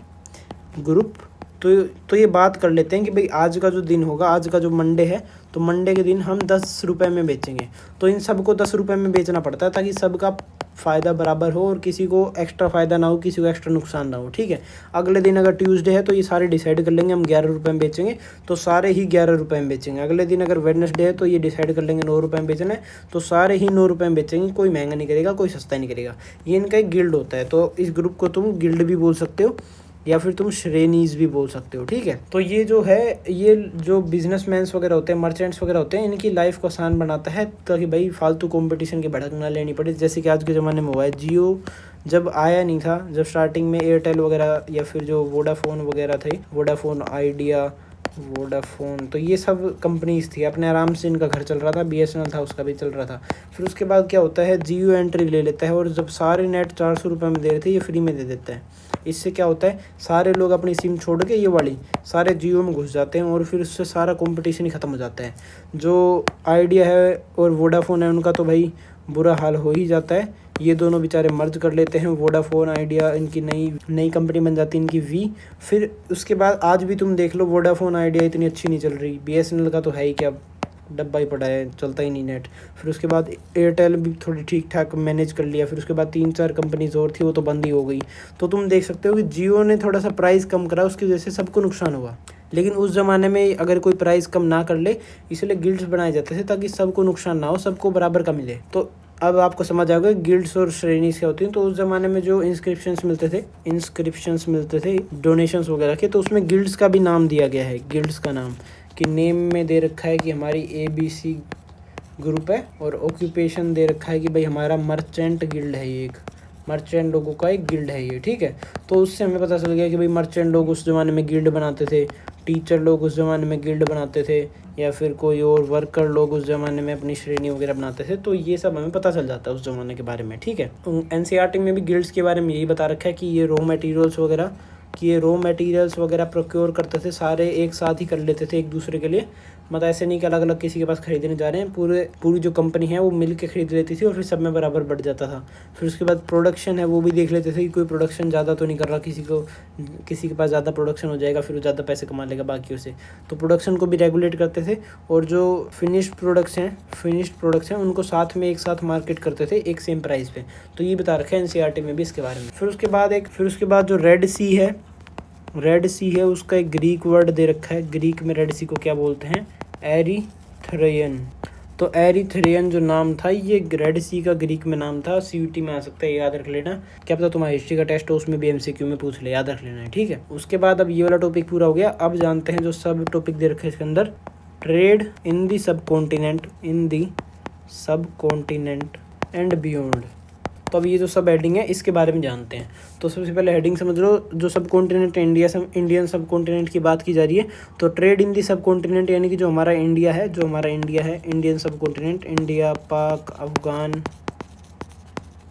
ग्रुप। तो ये बात कर लेते हैं कि भाई आज का जो दिन होगा, आज का जो मंडे है, तो मंडे के दिन हम 10 रुपये में बेचेंगे। तो इन सबको 10 रुपये में बेचना पड़ता है ताकि सबका फ़ायदा बराबर हो और किसी को एक्स्ट्रा फ़ायदा ना हो, किसी को एक्स्ट्रा नुकसान ना हो, ठीक है। अगले दिन अगर ट्यूसडे है तो ये सारे डिसाइड कर लेंगे हम 11 रुपये में बेचेंगे, तो सारे ही 11 रुपये में बेचेंगे। अगले दिन अगर वेडनेसडे है तो ये डिसाइड कर लेंगे 9 रुपये में बेचना है, तो सारे ही 9 रुपये में बेचेंगे, कोई महंगा नहीं करेगा, कोई सस्ता नहीं करेगा। ये इनका एक गिल्ड होता है, तो इस ग्रुप को तुम गिल्ड भी बोल सकते हो या फिर तुम श्रेणीज भी बोल सकते हो, ठीक है। तो ये जो है, ये जो बिजनेसमैन्स वगैरह होते हैं, मर्चेंट्स वगैरह होते हैं, इनकी लाइफ को आसान बनाता है ताकि भाई फालतू कंपटीशन की भड़क ना लेनी पड़े। जैसे कि आज के ज़माने में हुआ है, जियो जब आया नहीं था, जब स्टार्टिंग में एयरटेल वगैरह या फिर जो वोडाफोन वगैरह थे, वोडाफोन आइडिया, वोडाफोन, तो ये सब कंपनीज थी, अपने आराम से इनका घर चल रहा था। BSNL था, उसका भी चल रहा था। फिर उसके बाद क्या होता है, जियो एंट्री ले लेता है और जब सारे नेट 400 रुपये में दे रहे थे, ये फ्री में दे देता है। इससे क्या होता है, सारे लोग अपनी सिम छोड़ के ये वाली सारे जियो में घुस जाते हैं और फिर उससे सारा कंपटीशन ही ख़त्म हो जाता है। जो आइडिया है और वोडाफोन है उनका तो भाई बुरा हाल हो ही जाता है। ये दोनों बेचारे मर्ज कर लेते हैं, वोडाफोन आइडिया, इनकी नई कंपनी बन जाती है, इनकी वी। फिर उसके बाद आज भी तुम देख लो, वोडाफोन आइडिया इतनी अच्छी नहीं चल रही, BSNL का तो है ही क्या, डब्बा ही पड़ा है, चलता ही नहीं नेट। फिर उसके बाद एयरटेल भी थोड़ी ठीक ठाक मैनेज कर लिया। फिर उसके बाद 3-4 कंपनीज और थी, वो तो बंद ही हो गई। तो तुम देख सकते हो कि जियो ने थोड़ा सा प्राइस कम करा, उसकी वजह से सबको नुकसान हुआ। लेकिन उस ज़माने में अगर कोई प्राइस कम ना कर ले, इसलिए गिल्ड्स बनाए जाते थे ताकि सबको नुकसान ना हो, सबको बराबर का मिले। तो अब आपको समझ आ गया गिल्ड्स और श्रेणीज क्या होती हैं। तो उस ज़माने में जो इंस्क्रिप्शंस मिलते थे डोनेशंस वगैरह के, तो उसमें गिल्ड्स का भी नाम दिया गया है, गिल्ड्स का नाम कि नेम में दे रखा है कि हमारी ABC ग्रुप है और ऑक्यूपेशन दे रखा है कि भाई हमारा मर्चेंट गिल्ड है, ये एक मर्चेंट लोगों का एक गिल्ड है ये, ठीक है। तो उससे हमें पता चल गया कि भाई मर्चेंट लोग उस ज़माने में गिल्ड बनाते थे, टीचर लोग उस ज़माने में गिल्ड बनाते थे, या फिर कोई और वर्कर लोग उस ज़माने में अपनी श्रेणी वगैरह बनाते थे। तो ये सब हमें पता चल जाता है उस ज़माने के बारे में, ठीक है। NCERT में भी गिल्ड्स के बारे में यही बता रखा है कि ये रॉ मटेरियल्स वगैरह प्रोक्योर करते थे, सारे एक साथ ही कर लेते थे एक दूसरे के लिए। मतलब ऐसे नहीं कि अलग अलग किसी के पास खरीदने जा रहे हैं, पूरी जो कंपनी है वो मिल के खरीद लेती थी और फिर सब में बराबर बढ़ जाता था। फिर उसके बाद प्रोडक्शन है वो भी देख लेते थे कि कोई प्रोडक्शन ज़्यादा तो नहीं कर रहा, किसी के पास ज़्यादा प्रोडक्शन हो जाएगा, फिर वो ज़्यादा पैसे कमा लेगा बाकियों से। तो प्रोडक्शन को भी रेगुलेट करते थे और जो फिनिश्ड प्रोडक्ट्स हैं उनको साथ में एक साथ मार्केट करते थे एक सेम प्राइस पे। तो ये बता रखा है NCERT में भी इसके बारे में। फिर उसके बाद जो रेड सी है उसका एक ग्रीक वर्ड दे रखा है। ग्रीक में रेड सी को क्या बोलते हैं, एरीथ्रेयन। तो एरीथ्रेयन जो नाम था, ये रेड सी का ग्रीक में नाम था। CUT में आ सकता है, याद रख लेना। क्या पता तुम्हारा हिस्ट्री का टेस्ट हो, उसमें भी MCQ में पूछ ले, याद रख लेना है, ठीक है। उसके बाद अब ये वाला टॉपिक पूरा हो गया। अब जानते हैं जो सब टॉपिक दे रखे हैं इसके अंदर, ट्रेड इन दी सब कॉन्टिनेंट एंड बियॉन्ड। तो अब ये जो सब हेडिंग है इसके बारे में जानते हैं। तो सबसे पहले हेडिंग समझ लो, जो सब कॉन्टिनेंट इंडियन सब कॉन्टिनेंट की बात की जा रही है। तो ट्रेड इन दी सब कॉन्टिनेंट यानी कि जो हमारा इंडिया है, इंडियन सब कॉन्टिनेंट, इंडिया, पाक, अफगान,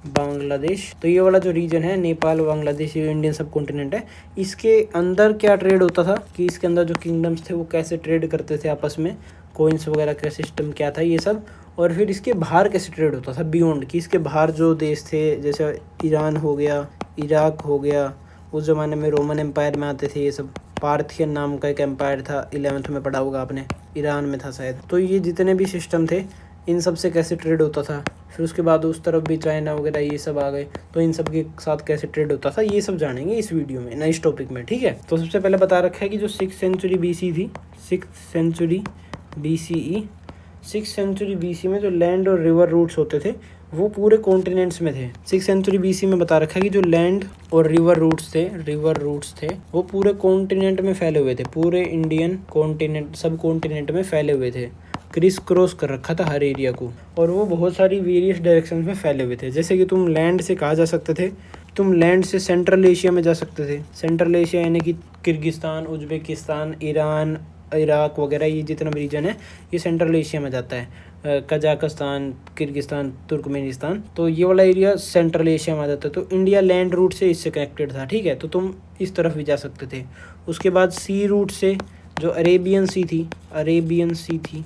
बांग्लादेश। तो ये वाला जो रीजन है नेपाल बांग्लादेश, ये इंडियन सब कॉन्टिनेंट है। इसके अंदर क्या ट्रेड होता था कि इसके अंदर जो किंगडम्स थे वो कैसे ट्रेड करते थे आपस में, कोइंस वगैरह का सिस्टम क्या था ये सब। और फिर इसके बाहर कैसे ट्रेड होता था बियॉन्ड, कि इसके बाहर जो देश थे जैसे ईरान हो गया, इराक हो गया, उस ज़माने में रोमन एम्पायर में आते थे ये सब। पार्थियन नाम का एक एम्पायर था, 11th में पढ़ा होगा आपने, ईरान में था शायद। तो ये जितने भी सिस्टम थे इन सब से कैसे ट्रेड होता था। फिर उसके बाद उस तरफ भी चाइना वगैरह ये सब आ गए, तो इन सब के साथ कैसे ट्रेड होता था ये सब जानेंगे इस वीडियो में, ना इस टॉपिक में, ठीक है। तो सबसे पहले बता रखा है कि जो 6th सेंचुरी BC थी, 6th century BCE, 6th century BC में जो लैंड और रिवर रूट्स होते थे वो पूरे कॉन्टिनेंट्स में थे। 6th सेंचुरी BC में बता रखा है कि जो लैंड और रिवर रूट्स थे वो पूरे कॉन्टिनेंट में फैले हुए थे, पूरे इंडियन कॉन्टिनेंट, सब कॉन्टिनेंट में फैले हुए थे, क्रिस क्रॉस कर रखा था हर एरिया को। और वो बहुत सारी वेरियस डायरेक्शन में फैले हुए थे। जैसे कि तुम लैंड से कहाँ जा सकते थे, तुम लैंड से सेंट्रल एशिया में जा सकते थे। सेंट्रल एशिया यानी कि किर्गिस्तान, उज्बेकिस्तान, ईरान, इराक वगैरह, ये जितना भी रीजन है ये सेंट्रल एशिया में जाता है। कजाकिस्तान, किर्गिस्तान, तुर्कमेनिस्तान, तो ये वाला एरिया सेंट्रल एशिया में आ जाता है। तो इंडिया लैंड रूट से इससे कनेक्टेड था, ठीक है। तो तुम इस तरफ भी जा सकते थे। उसके बाद सी रूट से जो अरेबियन सी थी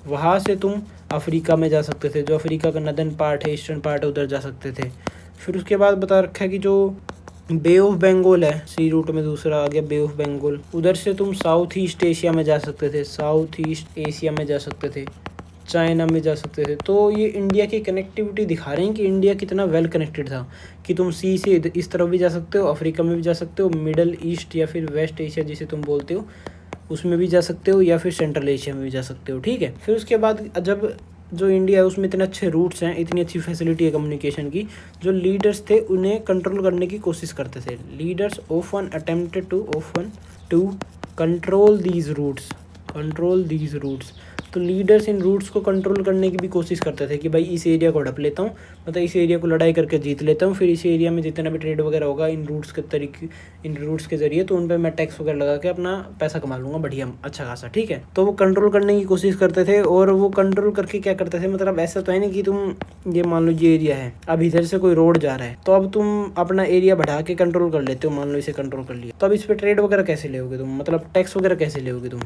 वहाँ से तुम अफ्रीका में जा सकते थे, जो अफ्रीका का नदर्न पार्ट है, ईस्टर्न पार्ट है, उधर जा सकते थे। फिर उसके बाद बता रखा है कि जो बे ऑफ बंगाल है, सी रूट में दूसरा आ गया बे ऑफ बंगाल, उधर से तुम साउथ ईस्ट एशिया में जा सकते थे, साउथ ईस्ट एशिया में जा सकते थे, चाइना में जा सकते थे। तो ये इंडिया की कनेक्टिविटी दिखा रहे हैं कि इंडिया कितना वेल कनेक्टेड था, कि तुम सी से इस तरफ भी जा सकते हो, अफ्रीका में भी जा सकते हो, मिडल ईस्ट या फिर वेस्ट एशिया जिसे तुम बोलते हो उसमें भी जा सकते हो, या फिर सेंट्रल एशिया में भी जा सकते हो, ठीक है। फिर उसके बाद जब जो इंडिया है उसमें इतने अच्छे रूट्स हैं, इतनी अच्छी फैसिलिटी है कम्युनिकेशन की, जो लीडर्स थे उन्हें कंट्रोल करने की कोशिश करते थे। Leaders often attempted to control these routes. तो लीडर्स इन रूट्स को कंट्रोल करने की भी कोशिश करते थे कि भाई इस एरिया को हड़प लेता हूँ, मतलब इस एरिया को लड़ाई करके जीत लेता हूँ, फिर इस एरिया में जितना भी ट्रेड वगैरह होगा इन रूट्स के जरिए, तो उन पर मैं टैक्स वगैरह लगा के अपना पैसा कमा लूँगा बढ़िया अच्छा खासा, ठीक है। तो वो कंट्रोल करने की कोशिश करते थे। और वो कंट्रोल करके क्या करते थे, मतलब ऐसा तो है नहीं कि तुम ये मान लो ये एरिया है, अब इधर से कोई रोड जा रहा है तो अब तुम अपना एरिया बढ़ा के कंट्रोल कर लेते हो, मान लो इसे कंट्रोल कर लिया, तो अब इस पर ट्रेड वगैरह कैसे लोगे तुम, मतलब टैक्स वगैरह कैसे लोगे तुम।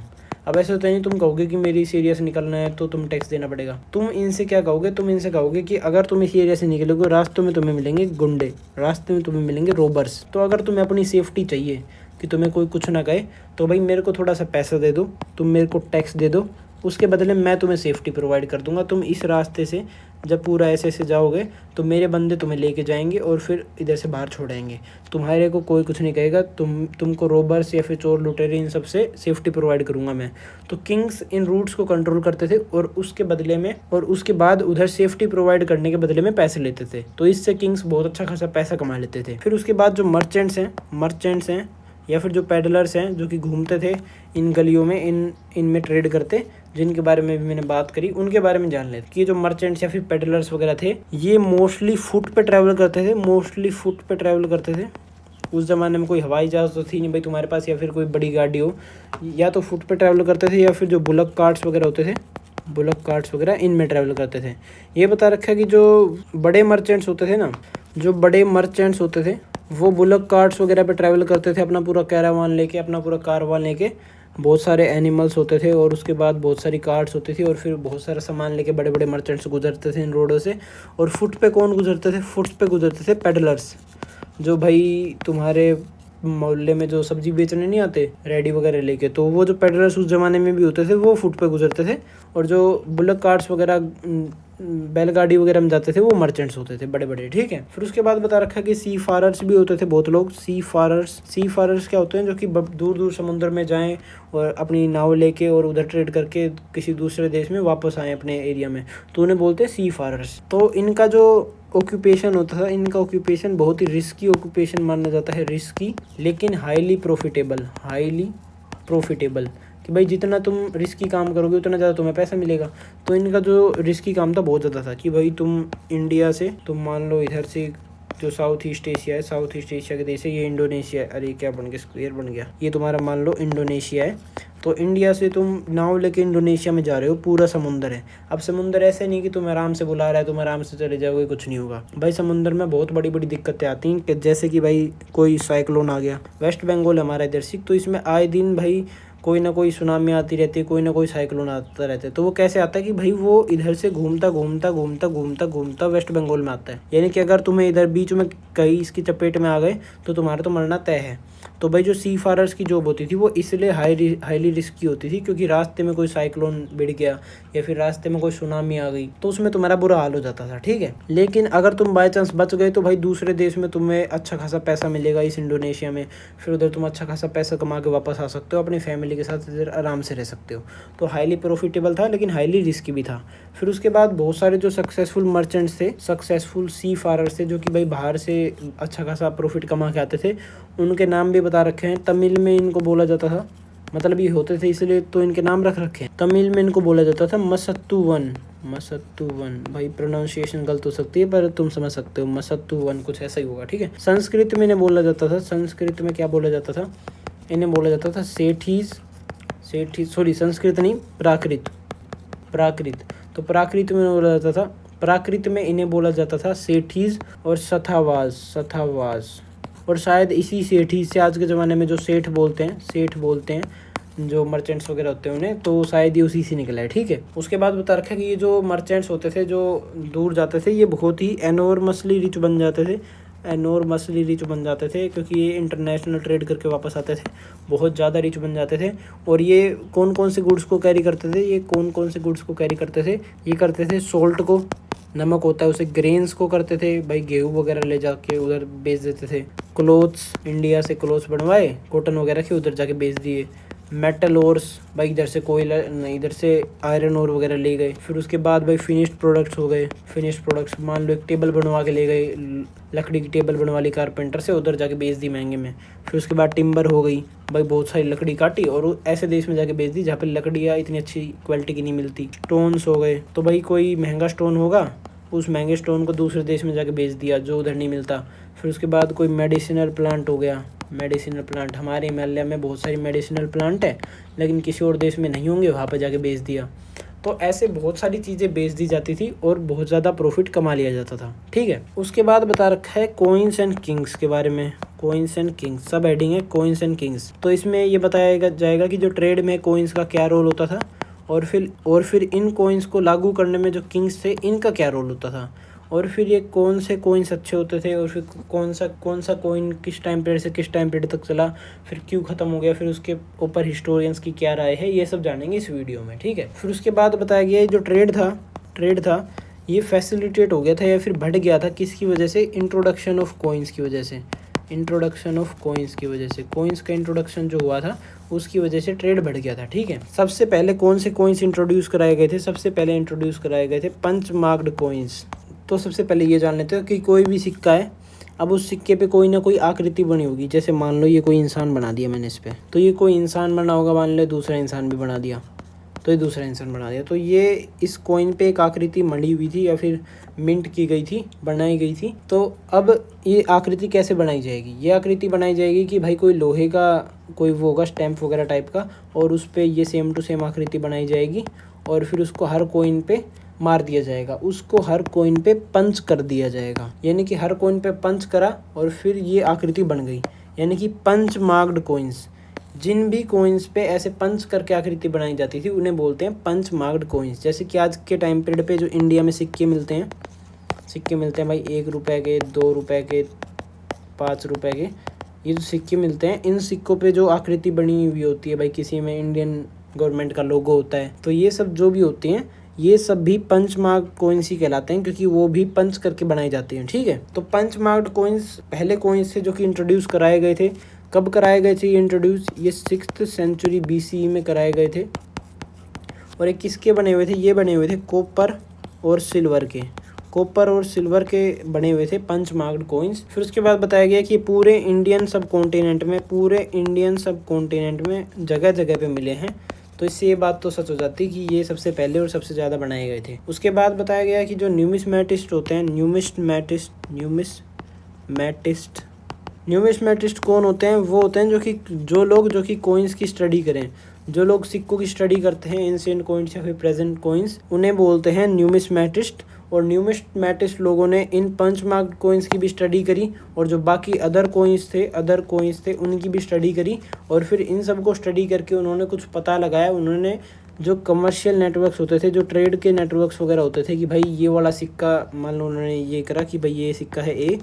अब ऐसा तो नहीं तुम कहोगे कि मेरी इस एरिया से निकलना है तो तुम टैक्स देना पड़ेगा। तुम इनसे क्या कहोगे, तुम इनसे कहोगे कि अगर तुम इस एरिया से निकलोगे रास्तों में तुम्हें मिलेंगे गुंडे, रास्ते में तुम्हें मिलेंगे रोबर्स। तो अगर तुम्हें अपनी सेफ्टी चाहिए कि तुम्हें कोई कुछ ना कहे, तो भाई मेरे को थोड़ा सा पैसा दे दो, तुम मेरे को टैक्स दे दो, उसके बदले मैं तुम्हें सेफ्टी प्रोवाइड कर दूंगा। तुम इस रास्ते से जब पूरा ऐसे जाओगे तो मेरे बंदे तुम्हें लेके जाएंगे और फिर इधर से बाहर छोड़ेंगे, तुम्हारे को कोई कुछ नहीं कहेगा, तुमको रोबर्स या फिर चोर लुटेरे इन सब से सेफ्टी प्रोवाइड करूंगा मैं। तो किंग्स इन रूट्स को कंट्रोल करते थे और उसके बदले में, और उसके बाद उधर सेफ्टी प्रोवाइड करने के बदले में पैसे लेते थे। तो इससे किंग्स बहुत अच्छा खासा पैसा कमा लेते थे। फिर उसके बाद जो मर्चेंट्स हैं या फिर जो पैडलर्स हैं जो कि घूमते थे इन गलियों में, इनमें ट्रेड करते, जिनके बारे में भी मैंने बात करी, उनके बारे में जान लेते कि जो मर्चेंट्स या फिर पैडलर्स वगैरह थे ये मोस्टली फुट पे ट्रैवल करते थे। उस ज़माने में कोई हवाई जहाज़ तो थी नहीं भाई तुम्हारे पास, या फिर कोई बड़ी गाड़ी हो, या तो फुट पे ट्रैवल करते थे या फिर जो बुलक कार्ट्स वगैरह होते थे, बुलक कार्ट्स वगैरह इनमें ट्रैवल करते थे। ये बता रखा है कि जो बड़े मर्चेंट्स होते थे वो बुलक कार्ट्स वगैरह पे ट्रैवल करते थे, अपना पूरा कारवान लेके, बहुत सारे एनिमल्स होते थे और उसके बाद बहुत सारी कार्ट्स होती थी, और फिर बहुत सारा सामान लेके बड़े बड़े मर्चेंट्स गुजरते थे इन रोडों से। और फुट पे कौन गुजरते थे, फुट पे गुजरते थे पेडलर्स, जो भाई तुम्हारे मोहल्ले में जो सब्जी बेचने नहीं आते रेडी वगैरह लेके, तो वो जो पेडलर्स उस ज़माने में भी होते थे वो फुट पे गुजरते थे। और जो बुलक कार्ट्स वगैरह बैलगाड़ी वगैरह में जाते थे वो मर्चेंट्स होते थे बड़े बड़े, ठीक है। फिर उसके बाद बता रखा कि सी फारर्स भी होते थे बहुत लोग। सी फारर्स क्या होते हैं, जो कि दूर दूर समुद्र में जाएं और अपनी नाव लेके और उधर ट्रेड करके किसी दूसरे देश में वापस आए अपने एरिया में, तो उन्हें बोलते हैं सी फारर्स। तो इनका जो ऑक्यूपेशन होता था, इनका ऑक्यूपेशन बहुत ही रिस्की ऑक्यूपेशन माना जाता है, रिस्की लेकिन हाईली प्रॉफिटेबल, कि भाई जितना तुम रिस्की काम करोगे उतना ज़्यादा तुम्हें पैसा मिलेगा। तो इनका जो रिस्की काम था बहुत ज़्यादा था, कि भाई तुम इंडिया से, तुम मान लो इधर से जो साउथ ईस्ट एशिया के देश है, ये इंडोनेशिया है, अरे क्या बन गया, स्क्वायर बन गया, ये तुम्हारा मान लो इंडोनेशिया है। तो इंडिया से तुम नाव लेके इंडोनेशिया में जा रहे हो, पूरा समुंदर है। अब समुंदर ऐसे नहीं कि तुम आराम से बुला रहा है, तुम आराम से चले जाओगे, कुछ नहीं होगा भाई। समुंदर में बहुत बड़ी बड़ी दिक्कतें आती हैं कि जैसे कि भाई कोई साइक्लोन आ गया, वेस्ट बंगाल हमारा इधर से, तो इसमें आए दिन भाई कोई ना कोई सुनामी आती रहती है, कोई ना कोई साइक्लोन आता रहता है। तो वो कैसे आता है कि भाई वो इधर से घूमता घूमता घूमता घूमता घूमता वेस्ट बंगाल में आता है। यानी कि अगर तुम्हें इधर बीच में कहीं इसकी चपेट में आ गए तो तुम्हारा तो मरना तय है। तो भाई जो सी फारर्स की जॉब होती थी वो इसलिए हाईली रिस्की होती थी, क्योंकि रास्ते में कोई साइक्लोन भिड़ गया या फिर रास्ते में कोई सुनामी आ गई तो उसमें तुम्हारा बुरा हाल हो जाता था, ठीक है। लेकिन अगर तुम बाई चांस बच गए तो भाई दूसरे देश में तुम्हें अच्छा खासा पैसा मिलेगा इस इंडोनेशिया में, फिर उधर तुम अच्छा खासा पैसा कमा के वापस आ सकते हो, अपनी फैमिली के साथ इधर आराम से रह सकते हो। तो हाईली प्रॉफिटेबल था लेकिन हाईली रिस्की भी था। फिर उसके बाद बहुत सारे जो सक्सेसफुल मर्चेंट्स थे, सक्सेसफुल सी फारर्स थे, जो कि भाई बाहर से अच्छा खासा प्रॉफिट कमा के आते थे, उनके नाम भी बता रखे हैं। तमिल में इनको बोला जाता था, मतलब ये होते थे इसलिए तो इनके नाम रख रखे हैं। तमिल में इनको बोला जाता था मसत्तुवन। मसत्तुवन भाई प्रोनाउंसिएशन गलत हो सकती है पर तुम समझ सकते हो, मसत्तुवन कुछ ऐसा ही होगा, ठीक है। संस्कृत में इन्हें बोला जाता था, संस्कृत में क्या बोला जाता था, इन्हें बोला जाता था सेठीज, सॉरी संस्कृत नहीं, प्राकृत, तो प्राकृत में बोला जाता था, प्राकृत में इन्हें बोला जाता था सेठीज और सथावास। और शायद इसी सेठीज से आज के ज़माने में जो सेठ बोलते हैं जो मर्चेंट्स वगैरह होते हैं उन्हें, तो शायद ये उसी से निकला है, ठीक है। उसके बाद बता रखा है कि ये जो मर्चेंट्स होते थे जो दूर जाते थे, ये बहुत ही एनॉर्मसली रिच बन जाते थे, क्योंकि ये इंटरनेशनल ट्रेड करके वापस आते थे, बहुत ज़्यादा रिच बन जाते थे। और ये कौन कौन से गुड्स को कैरी करते थे, ये करते थे सॉल्ट को, नमक होता है उसे, ग्रेन्स को करते थे भाई, गेहूँ वगैरह ले जाके उधर बेच देते थे। क्लोथ्स, इंडिया से क्लोथ्स बनवाए कॉटन वगैरह के, उधर जाके बेच दिए। मेटल ओर्स भाई, इधर से कोयला नहीं, इधर से आयरन ओर वगैरह ले गए। फिर उसके बाद भाई फिनिश्ड प्रोडक्ट्स हो गए, फिनिश्ड प्रोडक्ट्स मान लो एक टेबल बनवा के ले गए, लकड़ी की टेबल बनवा ली कारपेंटर से, उधर जाके बेच दी महंगे में। फिर उसके बाद टिम्बर हो गई भाई, बहुत सारी लकड़ी काटी और ऐसे देश में जाके बेच दी जहाँ पे लकड़ियाँ इतनी अच्छी क्वालिटी की नहीं मिलती। स्टोन्स हो गए, तो भाई कोई महंगा स्टोन होगा, उस महंगे स्टोन को दूसरे देश में जाके बेच दिया जो उधर नहीं मिलता। फिर उसके बाद कोई मेडिसिनल प्लांट हो गया, मेडिसिनल प्लांट, हमारे हिमालय में बहुत सारी मेडिसिनल प्लांट है लेकिन किसी और देश में नहीं होंगे, वहाँ पे जाके बेच दिया। तो ऐसे बहुत सारी चीज़ें बेच दी जाती थी और बहुत ज़्यादा प्रॉफिट कमा लिया जाता था, ठीक है। उसके बाद बता रखा है कॉइन्स एंड किंग्स के बारे में, कॉइन्स एंड किंग्स, सब हेडिंग है कॉइन्स एंड किंग्स। तो इसमें ये बताया जाएगा कि जो ट्रेड में कॉइन्स का क्या रोल होता था, और फिर इन कॉइन्स को लागू करने में जो किंग्स थे इनका क्या रोल होता था, और फिर ये कौन से कॉइन्स अच्छे होते थे, और फिर कौन सा कॉइन किस टाइम पीरियड से किस टाइम पीरियड तक चला, फिर क्यों ख़त्म हो गया, फिर उसके ऊपर हिस्टोरियंस की क्या राय है, ये सब जानेंगे इस वीडियो में, ठीक है। फिर उसके बाद बताया गया जो ट्रेड था ये फैसिलिटेट हो गया था या फिर बढ़ गया था किसकी वजह से, इंट्रोडक्शन ऑफ कॉइन्स की वजह से, कॉइन्स का इंट्रोडक्शन जो हुआ था उसकी वजह से ट्रेड बढ़ गया था, ठीक है। सबसे पहले कौन से कॉइन्स इंट्रोड्यूस कराए गए थे, सबसे पहले इंट्रोड्यूस कराए गए थे पंच मार्क्ड कॉइन्स। तो सबसे पहले ये जान लेते हो कि कोई भी सिक्का है, अब उस सिक्के पे कोई ना कोई आकृति बनी होगी, जैसे मान लो ये कोई इंसान बना दिया मैंने इस पे, तो ये कोई इंसान बना होगा, मान लो दूसरा इंसान भी बना दिया, तो ये दूसरा इंसान बना दिया, तो ये इस कॉइन पे एक आकृति मढ़ी हुई थी या फिर मिंट की गई थी, बनाई गई थी। तो अब ये आकृति कैसे बनाई जाएगी, ये आकृति बनाई जाएगी कि भाई कोई लोहे का कोई वो होगा स्टैम्प वगैरह टाइप का, और उस पर ये सेम टू सेम आकृति बनाई जाएगी, और फिर उसको हर कॉइन पे मार दिया जाएगा, उसको हर कॉइन पे पंच कर दिया जाएगा, यानी कि हर कॉइन पे पंच करा और फिर ये आकृति बन गई, यानी कि पंच मार्क्ड कॉइन्स। जिन भी कॉइन्स पे ऐसे पंच करके आकृति बनाई जाती थी उन्हें बोलते हैं पंच मार्क्ड कॉइन्स। जैसे कि आज के टाइम पीरियड पे जो इंडिया में सिक्के मिलते हैं भाई 1 रुपये के, 2 रुपये के, 5 रुपये के, ये जो सिक्के मिलते हैं इन सिक्कों पे जो आकृति बनी हुई होती है भाई, किसी में इंडियन गवर्नमेंट का लोगो होता है, तो ये सब जो भी होती हैं ये सब भी पंच मार्क्ड कॉइन्स ही कहलाते हैं, क्योंकि वो भी पंच करके बनाई जाती हैं, ठीक है। तो पंच मार्क्ड कॉइन्स पहले कॉइन्स थे जो कि इंट्रोड्यूस कराए गए थे। कब कराए गए थे ये इंट्रोड्यूस, ये 6th सेंचुरी BCE में कराए गए थे। और ये किसके बने हुए थे, ये बने हुए थे कॉपर और सिल्वर के बने हुए थे पंच मार्क्ड कॉइन्स। फिर उसके बाद बताया गया कि पूरे इंडियन सब कॉन्टिनेंट में जगह जगह पे मिले हैं, तो इससे ये बात तो सच हो जाती है कि ये सबसे पहले और सबसे ज़्यादा बनाए गए थे। उसके बाद बताया गया कि जो न्यूमिस्मेटिस्ट होते हैं, न्यूमिस्मेटिस्ट कौन होते हैं, वो होते हैं जो कि कॉइन्स की स्टडी करें। जो लोग सिक्कों की स्टडी करते हैं, एंशिएंट कॉइन्स या फिर प्रेजेंट कॉइन्स, उन्हें बोलते हैं न्यूमिस्मैटिस्ट। और न्यूमिस्मैटिस्ट लोगों ने इन पंच मार्क्ड कॉइन्स की भी स्टडी करी और जो बाकी अदर कॉइन्स थे उनकी भी स्टडी करी। और फिर इन सब को स्टडी करके उन्होंने कुछ पता लगाया। उन्होंने जो कमर्शियल नेटवर्क्स होते थे, जो ट्रेड के नेटवर्क्स वगैरह होते थे कि भाई ये वाला सिक्का, मान लो उन्होंने ये करा कि भाई ये सिक्का है ए,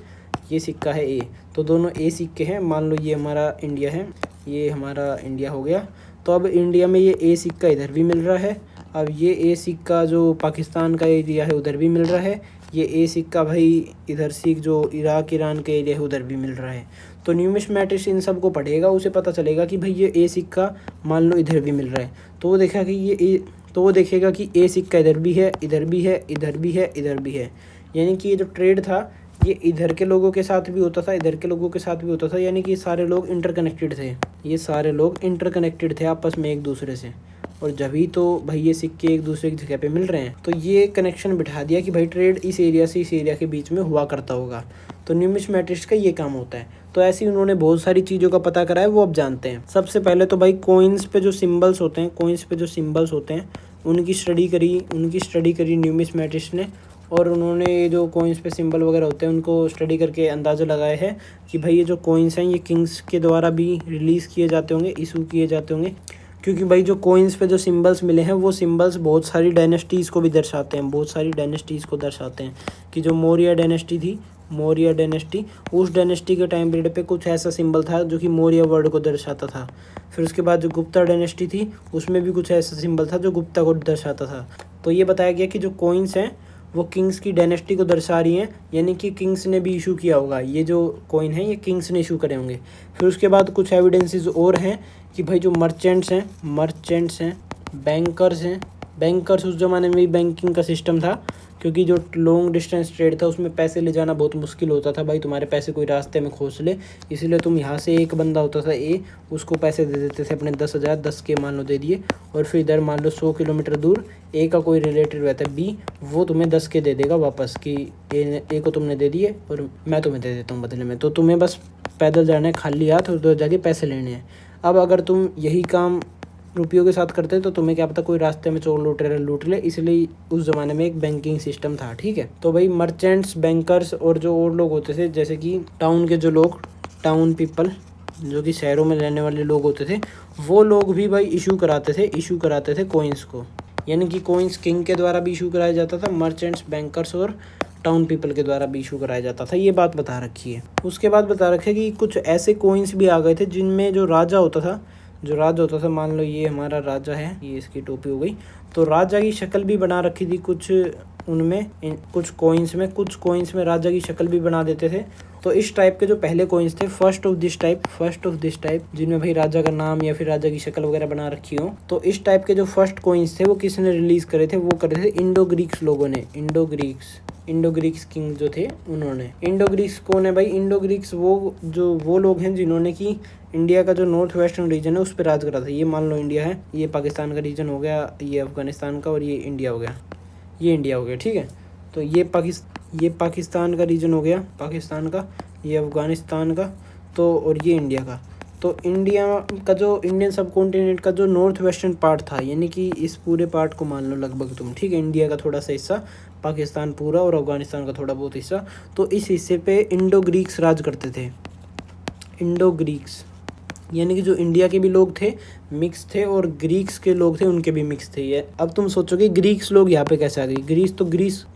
ये सिक्का है ए, तो दोनों ए सिक्के हैं। मान लो ये हमारा इंडिया है, ये हमारा इंडिया हो गया। तो अब इंडिया में ये ए सिक्का इधर भी मिल रहा है। अब ये ए सिक्का जो पाकिस्तान का एरिया है उधर भी मिल रहा है। ये ए सिक्का भाई इधर से जो इराक ईरान का एरिया है उधर भी मिल रहा है। तो न्यूमिस्मैटिस्ट इन सब को पढ़ेगा, उसे पता चलेगा कि भाई ये ए सिक्का मान लो इधर भी मिल रहा है, तो वो देखा कि वो देखेगा कि ए सिक्का इधर भी है, इधर भी है, इधर भी है, इधर भी है। यानी कि ये जो ट्रेड था ये इधर के लोगों के साथ भी होता था, इधर के लोगों के साथ भी होता था। यानी कि सारे लोग इंटरकनेक्टेड थे, ये सारे लोग इंटरकनेक्टेड थे आपस में एक दूसरे से। और जभी तो भाई ये सिक्के एक दूसरे की जगह पे मिल रहे हैं, तो ये कनेक्शन बिठा दिया कि भाई ट्रेड इस एरिया से इस एरिया के बीच में हुआ करता होगा। तो न्यूमिस्मैटिस्ट का ये काम होता है। तो ऐसे ही उन्होंने बहुत सारी चीज़ों का पता करा है, वो अब जानते हैं। सबसे पहले तो भाई कॉइन्स पे जो सिम्बल्स होते हैं उनकी स्टडी करी न्यूमिस्मैटिस्ट ने। और उन्होंने ये जो कॉइन्स पे सिंबल वगैरह होते हैं उनको स्टडी करके अंदाज़ा लगाया है कि भाई ये जो कॉइन्स हैं ये किंग्स के द्वारा भी रिलीज़ किए जाते होंगे, इशू किए जाते होंगे। क्योंकि भाई जो कॉइन्स पे जो सिंबल्स मिले हैं वो सिंबल्स बहुत सारी डायनेस्टीज़ को भी दर्शाते हैं, कि जो मौर्य डायनेस्टी थी, उस डायनेस्टी के टाइम पीरियड पे कुछ ऐसा सिंबल था जो कि मौर्य वर्ड को दर्शाता था। फिर उसके बाद जो गुप्ता डायनेस्टी थी उसमें भी कुछ ऐसा सिंबल था जो गुप्ता को दर्शाता था। तो ये बताया गया कि जो कॉइन्स हैं वो किंग्स की डायनेस्टी को दर्शा रही हैं, यानी कि किंग्स ने भी इशू किया होगा। ये जो कॉइन है ये किंग्स ने इशू करे होंगे। फिर उसके बाद कुछ एविडेंसेस और हैं कि भाई जो मर्चेंट्स हैं, बैंकर्स उस ज़माने में भी बैंकिंग का सिस्टम था, क्योंकि जो लॉन्ग डिस्टेंस ट्रेड था उसमें पैसे ले जाना बहुत मुश्किल होता था। भाई तुम्हारे पैसे कोई रास्ते में खोस ले, इसलिए तुम यहाँ से एक बंदा होता था ए, उसको पैसे दे देते थे अपने 10,000, 10 के मान लो दे दिए। और फिर इधर मान लो 100 किलोमीटर दूर ए का कोई रिलेटिव रहता है बी, वो तुम्हें 10 के दे देगा वापस कि ए को तुमने दे दिए और मैं तुम्हें दे देता हूँ बदले में। तो तुम्हें बस पैदल जाना है खाली हाथ और उधर जाके पैसे लेने हैं। अब अगर तुम यही काम रुपयों के साथ करते तो तुम्हें क्या पता कोई रास्ते में चोर लुटेरा लूट ले, इसलिए उस ज़माने में एक बैंकिंग सिस्टम था। ठीक है, तो भाई मर्चेंट्स, बैंकर्स और जो और लोग होते थे, जैसे कि टाउन के जो लोग, टाउन पीपल जो कि शहरों में रहने वाले लोग होते थे, वो लोग भी भाई इशू कराते थे कॉइन्स को। यानी कि कॉइन्स किंग के द्वारा भी इशू कराया जाता था, मर्चेंट्स, बैंकर्स और टाउन पीपल के द्वारा भी इशू कराया जाता था। ये बात बता रखी है। उसके बाद बता रखा है कि कुछ ऐसे कॉइन्स भी आ गए थे जिनमें जो राजा होता था, मान लो ये हमारा राजा है, ये इसकी टोपी हो गई, तो राजा की शक्ल भी बना रखी थी कुछ उनमें, कुछ कॉइन्स में राजा की शक्ल भी बना देते थे। तो इस टाइप के जो पहले कॉइन्स थे, फर्स्ट ऑफ दिस टाइप जिनमें भाई राजा का नाम या फिर राजा की शक्ल वगैरह बना रखी हो, तो इस टाइप के जो फर्स्ट कॉइन्स थे वो किसने रिलीज करे थे? वो करे थे इंडो ग्रीक्स लोगों ने। इंडो ग्रीक्स किंग जो थे उन्होंने। इंडो ग्रीक्स कौन है भाई? इंडो ग्रीक्स वो लोग हैं जिन्होंने कि इंडिया का जो नॉर्थ वेस्टर्न रीजन है उस पर राज करा था। ये मान लो इंडिया है, ये पाकिस्तान का रीजन हो गया, ये अफगानिस्तान का, और ये इंडिया हो गया, ठीक है। तो ये पाकिस्तान का रीजन हो गया, पाकिस्तान का, ये अफगानिस्तान का, तो और ये इंडिया का। तो इंडिया का जो इंडियन सब कॉन्टिनेंट का जो नॉर्थ वेस्टर्न पार्ट था, यानी कि इस पूरे पार्ट को मान लो लगभग तुम, ठीक है, इंडिया का थोड़ा सा हिस्सा, पाकिस्तान पूरा और अफगानिस्तान का थोड़ा बहुत हिस्सा, तो इस हिस्से पे इंडो ग्रीक्स राज करते थे। इंडो ग्रीक्स यानी कि जो इंडिया के भी लोग थे मिक्स थे, और ग्रीक्स के लोग थे उनके भी मिक्स थे। ये अब तुम सोचोगे ग्रीक्स लोग यहाँ पे कैसे आ गए?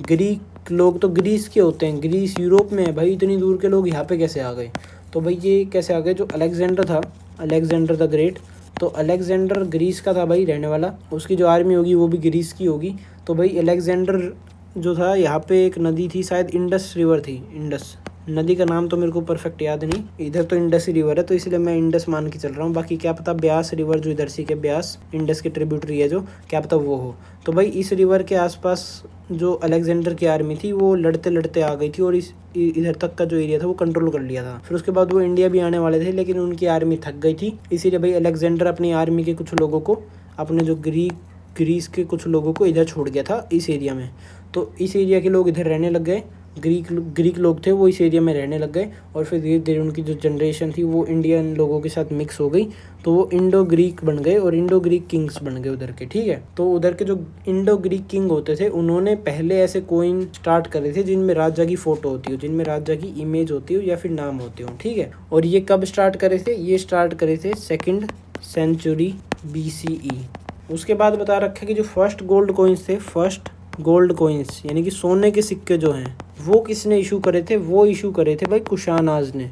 ग्रीक लोग तो ग्रीस के होते हैं, ग्रीस यूरोप में है भाई, इतनी दूर के लोग यहाँ पे कैसे आ गए? तो भाई ये कैसे आ गए? जो अलेक्जेंडर था, अलेक्जेंडर द ग्रेट, तो अलेक्जेंडर ग्रीस का था भाई रहने वाला, उसकी जो आर्मी होगी वो भी ग्रीस की होगी। तो भाई अलेक्जेंडर जो था, यहाँ पे एक नदी थी, शायद इंडस रिवर थी, इंडस नदी का नाम तो मेरे को परफेक्ट याद नहीं, इधर तो इंडस ही रिवर है तो इसलिए मैं इंडस मान के चल रहा हूँ, बाकी क्या पता ब्यास रिवर जो इधर से के ब्यास इंडस के ट्रिब्यूटरी है जो, क्या पता वो हो। तो भाई इस रिवर के आसपास जो अलेक्जेंडर की आर्मी थी वो लड़ते लड़ते आ गई थी और इधर तक का जो एरिया था वो कंट्रोल कर लिया था। फिर उसके बाद वो इंडिया भी आने वाले थे, लेकिन उनकी आर्मी थक गई थी, इसीलिए भाई अलेक्जेंडर अपनी आर्मी के कुछ लोगों को, अपने जो ग्रीस के कुछ लोगों को इधर छोड़ गया था इस एरिया में। तो इस एरिया के लोग इधर रहने लग गए, ग्रीक लोग थे वो इस एरिया में रहने लग गए और फिर धीरे धीरे उनकी जो जनरेशन थी वो इंडियन लोगों के साथ मिक्स हो गई, तो वो इंडो ग्रीक बन गए और इंडो ग्रीक किंग्स बन गए उधर के। ठीक है, तो उधर के जो इंडो ग्रीक किंग होते थे उन्होंने पहले ऐसे कॉइन स्टार्ट करे थे जिनमें राजा की फोटो होती हो, जिनमें राजा की इमेज होती हो या फिर नाम होते हो। ठीक है, और ये कब स्टार्ट करे थे? ये स्टार्ट करे थे 2nd सेंचुरी BCE। उसके बाद बता रखा है कि जो फर्स्ट गोल्ड कॉइन्स थे, फर्स्ट गोल्ड कॉइन्स यानी कि सोने के सिक्के जो हैं, वो किसने इशू करे थे? वो इशू करे थे भाई कुशानाज ने।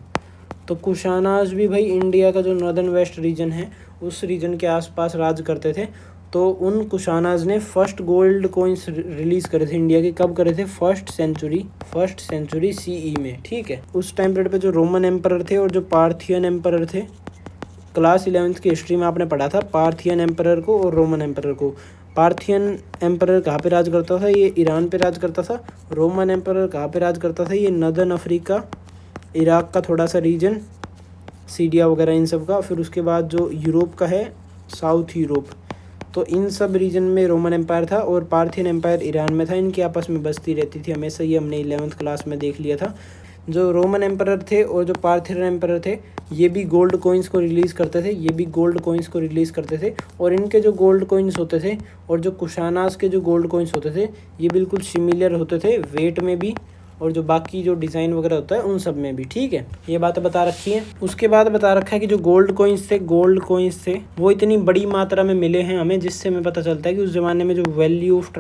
तो कुशानाज भी भाई इंडिया का जो नॉर्दर्न वेस्ट रीजन है उस रीजन के आसपास राज करते थे। तो उन कुशानाज ने फर्स्ट गोल्ड कॉइन्स रिलीज करे थे इंडिया के। कब करे थे? फर्स्ट सेंचुरी CE में। ठीक है, उस टाइम पीरियड पे जो रोमन एम्परर थे और जो पार्थियन एम्परर थे, क्लास 11th की हिस्ट्री में आपने पढ़ा था पार्थियन एम्परर को और रोमन एम्परर को। पार्थियन एम्परर कहाँ पे राज करता था? ये ईरान पे राज करता था। रोमन एम्परर कहाँ पे राज करता था? ये नदर्न अफ्रीका, इराक का थोड़ा सा रीजन, सीरिया वगैरह इन सब का। फिर उसके बाद जो यूरोप का है, साउथ यूरोप, तो इन सब रीजन में रोमन एम्पायर था और पार्थियन एम्पायर ईरान में था। इनकी आपस में बस्ती रहती थी हमेशा, ये हमने 11th क्लास में देख लिया था। जो रोमन एम्परर थे और जो पार्थियन एम्परर थे ये भी गोल्ड कॉइन्स को रिलीज़ करते थे, और इनके जो गोल्ड कॉइन्स होते थे और जो कुशानास के जो गोल्ड कॉइन्स होते थे ये बिल्कुल सिमिलर होते थे वेट में भी और जो बाकी जो डिज़ाइन वगैरह होता है उन सब में भी। ठीक है, ये बातें बता रखी हैं। उसके बाद बता रखा है कि जो गोल्ड कॉइन्स थे वो इतनी बड़ी मात्रा में मिले हैं हमें, जिससे हमें पता चलता है कि उस ज़माने में जो वैल्यू ऑफ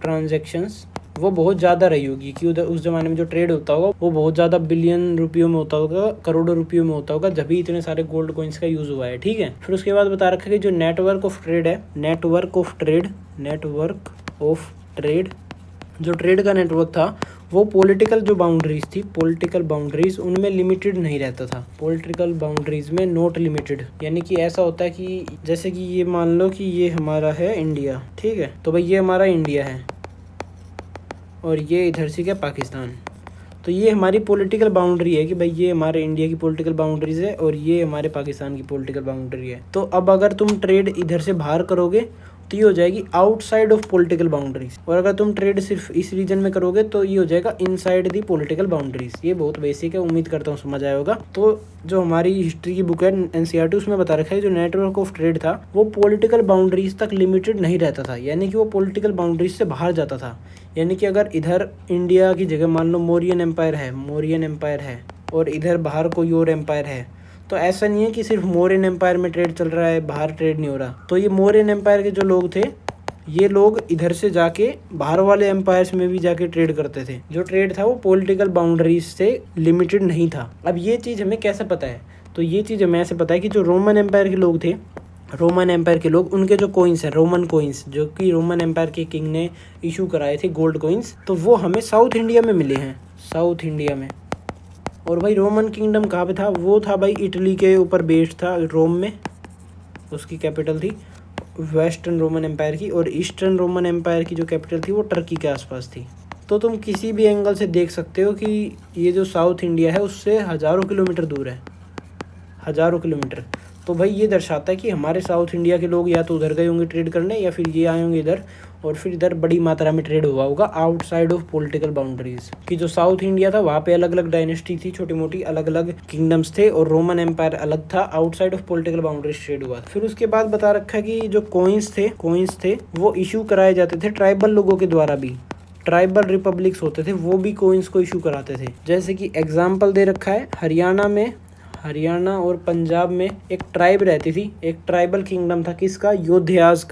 ट्रांजेक्शन्स वो बहुत ज़्यादा रही होगी, कि उधर उस ज़माने में जो ट्रेड होता होगा वो बहुत ज़्यादा बिलियन रुपयों में होता होगा, करोड़ों रुपयों में होता होगा, जब भी इतने सारे गोल्ड कॉइन्स का यूज़ हुआ है। ठीक है, फिर उसके बाद बता रखा है कि जो नेटवर्क ऑफ ट्रेड जो ट्रेड का नेटवर्क था वो पॉलिटिकल बाउंड्रीज उनमें लिमिटेड नहीं रहता था। पॉलिटिकल बाउंड्रीज में नॉट लिमिटेड, यानी कि ऐसा होता है कि जैसे कि ये मान लो कि ये हमारा है इंडिया। ठीक है, तो भाई ये हमारा इंडिया है और ये इधर से क्या पाकिस्तान, तो ये हमारी पॉलिटिकल बाउंड्री है कि भाई ये हमारे इंडिया की पॉलिटिकल बाउंड्रीज है और ये हमारे पाकिस्तान की पॉलिटिकल बाउंड्री है। तो अब अगर तुम ट्रेड इधर से बाहर करोगे तो ये हो जाएगी आउटसाइड ऑफ पॉलिटिकल बाउंड्रीज, और अगर तुम ट्रेड सिर्फ इस रीजन में करोगे तो ये हो जाएगा इनसाइड दी पॉलिटिकल बाउंड्रीज। ये बहुत बेसिक है, उम्मीद करता हूँ समझ आया होगा। तो जो हमारी हिस्ट्री की बुक है NCERT उसमें बता रखा है जो नेटवर्क ऑफ ट्रेड था वो पॉलिटिकल बाउंड्रीज तक लिमिटेड नहीं रहता था, यानी कि वो पॉलिटिकल बाउंड्रीज से बाहर जाता था। यानी कि अगर इधर इंडिया की जगह मान लो मौर्यन एम्पायर है और इधर बाहर कोई और एम्पायर है, तो ऐसा नहीं है कि सिर्फ मौर्यन एम्पायर में ट्रेड चल रहा है, बाहर ट्रेड नहीं हो रहा। तो ये मौर्यन एम्पायर के जो लोग थे ये लोग इधर से जाके बाहर वाले एम्पायर्स में भी जाके ट्रेड करते थे। जो ट्रेड था वो पॉलिटिकल बाउंड्रीज से लिमिटेड नहीं था। अब ये चीज़ हमें कैसे पता है? तो ये चीज़ हमें ऐसे पता है कि जो रोमन एम्पायर के लोग थे, उनके जो कॉइन्स हैं, रोमन कॉइन्स, जो कि रोमन एम्पायर के किंग ने इशू कराए थे गोल्ड कॉइन्स, तो वो हमें साउथ इंडिया में मिले हैं, साउथ इंडिया में। और भाई रोमन किंगडम कहाँ पे था? वो था भाई इटली के ऊपर बेस्ड था, रोम में उसकी कैपिटल थी वेस्टर्न रोमन एम्पायर की, और ईस्टर्न रोमन एम्पायर की जो कैपिटल थी वो टर्की के आसपास थी। तो तुम किसी भी एंगल से देख सकते हो कि ये जो साउथ इंडिया है उससे हज़ारों किलोमीटर दूर है, हज़ारों किलोमीटर। तो भाई ये दर्शाता है कि हमारे साउथ इंडिया के लोग या तो उधर गए होंगे ट्रेड करने या फिर ये आए होंगे इधर, और फिर इधर बड़ी मात्रा में ट्रेड हुआ होगा आउटसाइड ऑफ पॉलिटिकल बाउंड्रीज। कि जो साउथ इंडिया था वहाँ पे अलग अलग डायनेस्टी थी, छोटी मोटी अलग अलग किंगडम्स थे, और रोमन एम्पायर अलग था, outside of political boundaries trade हुआ। फिर उसके बाद बता रखा है कि जो कॉइन्स थे वो इशू कराए जाते थे ट्राइबल लोगों के द्वारा भी। ट्राइबल रिपब्लिक्स होते थे वो भी कॉइन्स को इशू कराते थे। जैसे कि एग्जाम्पल दे रखा है, हरियाणा और पंजाब में एक ट्राइब रहती थी, एक ट्राइबल किंगडम था, किसका? योद्ध्यास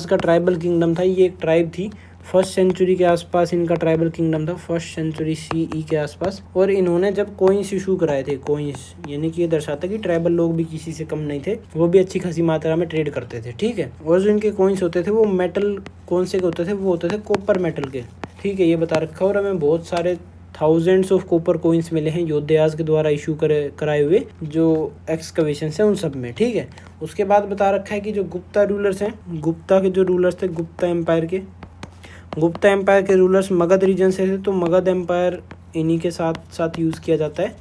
का ट्राइबल किंगडम था। ये एक ट्राइब थी, 1st सेंचुरी के आसपास इनका ट्राइबल किंगडम था, 1st सेंचुरी CE के आसपास। और इन्होंने जब कॉइन्स इशू कराए थे, कॉइन्स यानी कि ये दर्शाता है कि ट्राइबल लोग भी किसी से कम नहीं थे, वो भी अच्छी खासी मात्रा में ट्रेड करते थे। ठीक है, और जो इनके कॉइन्स होते थे वो मेटल कौन से के होते थे? वो होते थे कॉपर मेटल के। ठीक है, ये बता रखा है। और हमें बहुत सारे थाउजेंड्स ऑफ कॉपर कॉइन्स मिले हैं योद्ध्यास के द्वारा इशू कराए हुए जो एक्सकवेशन है उन सब में। ठीक है, उसके बाद बता रखा है कि जो गुप्ता रूलर्स हैं, गुप्ता के जो रूलर्स थे, गुप्ता एम्पायर के रूलर्स मगध रीजन से थे, तो मगध एम्पायर इन्हीं के साथ यूज़ किया जाता है।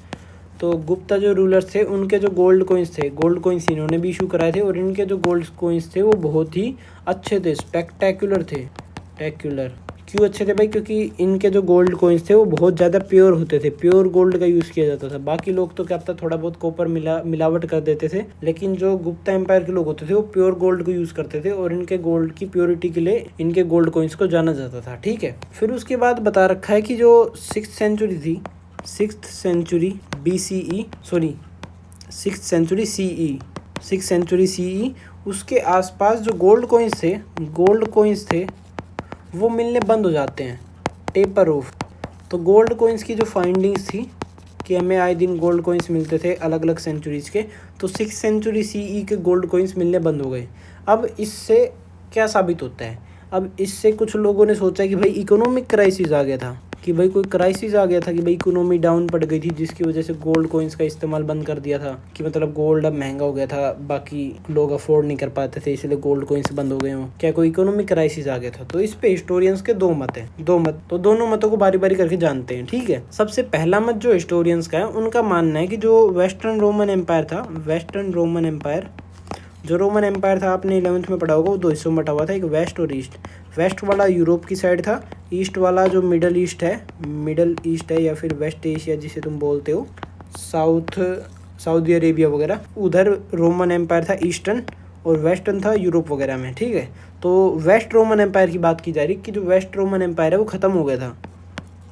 तो गुप्ता जो रूलर्स थे उनके जो गोल्ड कॉइन्स इन्होंने भी इशू कराए थे, और इनके जो गोल्ड कॉइन्स थे वो बहुत ही अच्छे थे, स्पेक्टेकुलर थे, स्पेक्टेक्युलर। क्यों अच्छे थे भाई? क्योंकि इनके जो गोल्ड कॉइन्स थे वो बहुत ज़्यादा प्योर होते थे, प्योर गोल्ड का यूज़ किया जाता था। बाकी लोग तो क्या था, थोड़ा बहुत कॉपर मिलावट कर देते थे, लेकिन जो गुप्ता एम्पायर के लोग होते थे वो प्योर गोल्ड को यूज़ करते थे और इनके गोल्ड की प्योरिटी के लिए इनके गोल्ड कॉइन्स को जाना जाता था। ठीक है, फिर उसके बाद बता रखा है कि जो 6th सेंचुरी थी, 6th century BCE, sorry 6th century CE, 6th century CE, उसके आसपास जो गोल्ड कॉइन्स थे वो मिलने बंद हो जाते हैं, टेपर ऑफ। तो गोल्ड कॉइन्स की जो फाइंडिंग्स थी कि हमें आए दिन गोल्ड कॉइन्स मिलते थे अलग अलग सेंचुरीज़ के, तो 6th सेंचुरी CE के गोल्ड कॉइन्स मिलने बंद हो गए। अब इससे क्या साबित होता है? अब इससे कुछ लोगों ने सोचा कि भाई इकोनॉमिक क्राइसिस आ गया था, कि भाई कोई क्राइसिस आ गया था, कि भाई इकोनॉमी डाउन पड़ गई थी, जिसकी वजह से गोल्ड कॉइन्स का इस्तेमाल बंद कर दिया था, कि मतलब गोल्ड अब महंगा हो गया था, बाकी लोग अफोर्ड नहीं कर पाते थे, इसलिए गोल्ड कॉइन्स बंद हो गए हों। क्या कोई इकोनॉमिक क्राइसिस आ गया था? तो इस पे हिस्टोरियंस के दो मत हैं, तो दोनों मतों को बारी बारी करके जानते हैं। ठीक है, सबसे पहला मत जो हिस्टोरियंस का है, उनका मानना है कि जो वेस्टर्न रोमन एम्पायर था, वेस्टर्न रोमन एम्पायर, जो रोमन एम्पायर था, आपने 11th में पढ़ा होगा, वो दो हिस्सों में बटा हुआ था, एक वेस्ट और ईस्ट। वेस्ट वाला यूरोप की साइड था, ईस्ट वाला जो मिडल ईस्ट है या फिर वेस्ट एशिया जिसे तुम बोलते हो, सऊदी अरेबिया वगैरह, उधर रोमन एम्पायर था ईस्टर्न, और वेस्टर्न था यूरोप वगैरह में। ठीक है, तो वेस्ट रोमन एम्पायर की बात की जा रही कि जो वेस्ट रोमन एम्पायर है वो ख़त्म हो गया था,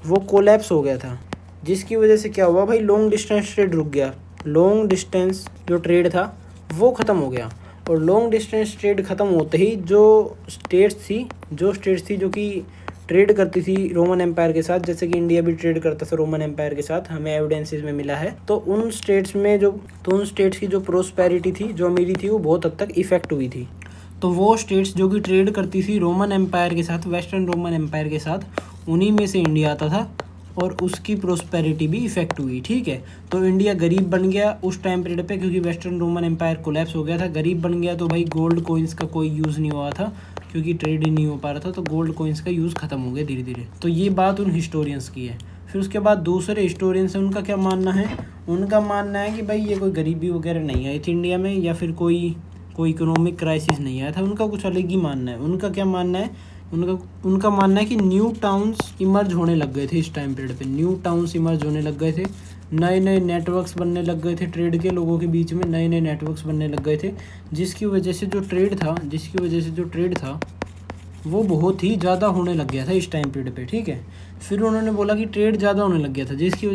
वो कोलैप्स हो गया था, जिसकी वजह से क्या हुआ भाई, लॉन्ग डिस्टेंस ट्रेड रुक गया। लॉन्ग डिस्टेंस जो ट्रेड था वो ख़त्म हो गया, और लॉन्ग डिस्टेंस ट्रेड ख़त्म होते ही जो स्टेट्स थी जो कि ट्रेड करती थी रोमन एम्पायर के साथ, जैसे कि इंडिया भी ट्रेड करता था रोमन एम्पायर के साथ, हमें एविडेंसेस में मिला है, तो उन स्टेट्स की जो प्रोस्पेरिटी थी, जो अमीरी थी, वो बहुत हद तक इफेक्ट हुई थी। तो वो स्टेट्स जो कि ट्रेड करती थी रोमन एम्पायर के साथ, वेस्टर्न रोमन एम्पायर के साथ, उन्हीं में से इंडिया आता था और उसकी प्रोस्पेरिटी भी इफेक्ट हुई। ठीक है, तो इंडिया गरीब बन गया उस टाइम पीरियड पे, क्योंकि वेस्टर्न रोमन एम्पायर कोलैप्स हो गया था, गरीब बन गया, तो भाई गोल्ड कॉइन्स का कोई यूज़ नहीं हुआ था, क्योंकि ट्रेड ही नहीं हो पा रहा था, तो गोल्ड कॉइन्स का यूज़ ख़त्म हो गया धीरे धीरे। तो ये बात उन हिस्टोरियंस की है। फिर उसके बाद दूसरे हिस्टोरियंस हैं, उनका क्या मानना है? उनका मानना है कि भाई ये कोई गरीबी वगैरह नहीं आई थी इंडिया में, या फिर कोई इकोनॉमिक क्राइसिस नहीं आया था। उनका कुछ अलग ही मानना है। उनका क्या मानना है? उनका मानना है कि न्यू टाउन्स इमर्ज होने लग गए थे इस टाइम पीरियड पे, न्यू टाउन्स इमर्ज होने लग गए थे, नए नए नेटवर्क्स बनने लग गए थे, ट्रेड के लोगों के बीच में नए नए नेटवर्क्स बनने लग गए थे, जिसकी वजह से जो ट्रेड था वो बहुत ही ज़्यादा होने लग गया था इस टाइम पीरियड पे। ठीक है, फिर उन्होंने बोला कि ट्रेड ज़्यादा होने लग गया था, जिसकी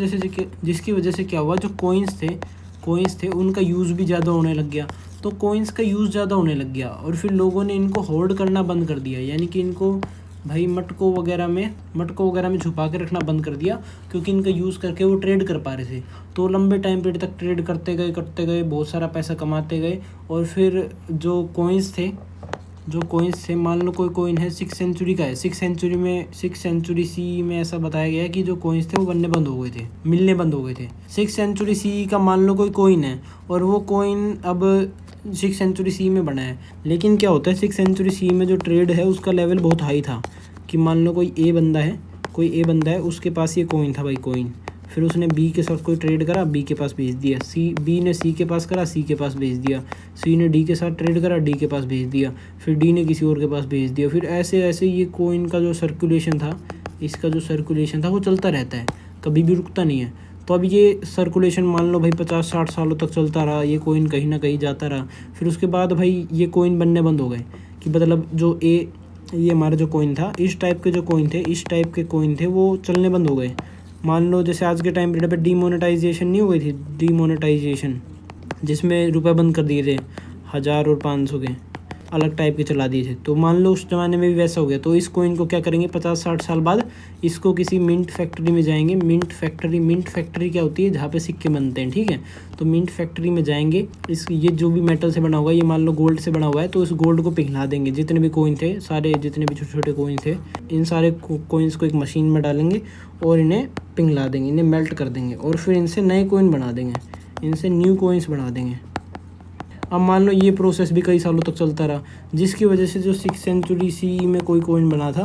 वजह से क्या हुआ, जो कोइंस थे उनका यूज़ भी ज़्यादा होने लग गया। तो कोइंस का यूज़ ज़्यादा होने लग गया और फिर लोगों ने इनको होल्ड करना बंद कर दिया, यानी कि इनको भाई मटकों वगैरह में छुपा के रखना बंद कर दिया, क्योंकि इनका यूज़ करके वो ट्रेड कर पा रहे थे। तो लंबे टाइम पीरियड तक ट्रेड करते गए, बहुत सारा पैसा कमाते गए, और फिर जो कोइंस थे, मान लो कोई कोइन है 6th सेंचुरी का है, 6th सेंचुरी CE में ऐसा बताया गया है कि जो कोइंस थे वो मिलने बंद हो गए थे। 6th सेंचुरी CE का मान लो कोई कोइन है, और वो कोइन अब 6th सेंचुरी CE में बना है, लेकिन क्या होता है 6th सेंचुरी CE में जो ट्रेड है उसका लेवल बहुत हाई था, कि मान लो कोई ए बंदा है, उसके पास ये कोइन था भाई, कोइन, फिर उसने बी के साथ कोई ट्रेड करा, बी के पास भेज दिया, बी ने सी के पास करा, सी के पास भेज दिया, सी ने डी के साथ ट्रेड करा, डी के पास भेज दिया, फिर डी ने किसी और के पास भेज दिया, फिर ऐसे ऐसे ये कोइन का जो सर्कुलेशन था, इसका जो सर्कुलेशन था वो चलता रहता है, कभी भी रुकता नहीं है। तो अब ये सर्कुलेशन मान लो भाई 50-60 सालों तक चलता रहा, ये कोइन कहीं ना कहीं जाता रहा। फिर उसके बाद भाई ये कोइन बनने बंद हो गए, कि मतलब जो ये हमारा जो कोइन था, इस टाइप के कोइन थे वो चलने बंद हो गए। मान लो जैसे आज के टाइम पीरियड पे डीमोनेटाइजेशन नहीं हो गई थी, डीमोनेटाइजेशन जिसमें रुपए बंद कर दिए थे 1000 और 500 के, अलग टाइप के चला दिए थे। तो मान लो उस ज़माने में भी वैसा हो गया, तो इस कोइन को क्या करेंगे 50-60 साल बाद, इसको किसी मिंट फैक्ट्री में जाएंगे। मिंट फैक्ट्री क्या होती है, जहाँ पे सिक्के बनते हैं। ठीक है, तो मिंट फैक्ट्री में जाएंगे, ये जो भी मेटल से बना हुआ है, ये मान लो गोल्ड से बना हुआ है, तो इस गोल्ड को पिघला देंगे, जितने भी कोइन थे, सारे जितने भी छोटे छोटे कोइन थे, इन सारे कोइंस को एक मशीन में डालेंगे और इन्हें पिघला देंगे, इन्हें मेल्ट कर देंगे, और फिर इनसे नए कोइन बना देंगे, इनसे न्यू कोइंस बना देंगे। अब मान लो ये प्रोसेस भी कई सालों तक चलता रहा, जिसकी वजह से जो 6th सेंचुरी CE में कोई कोइन बना था,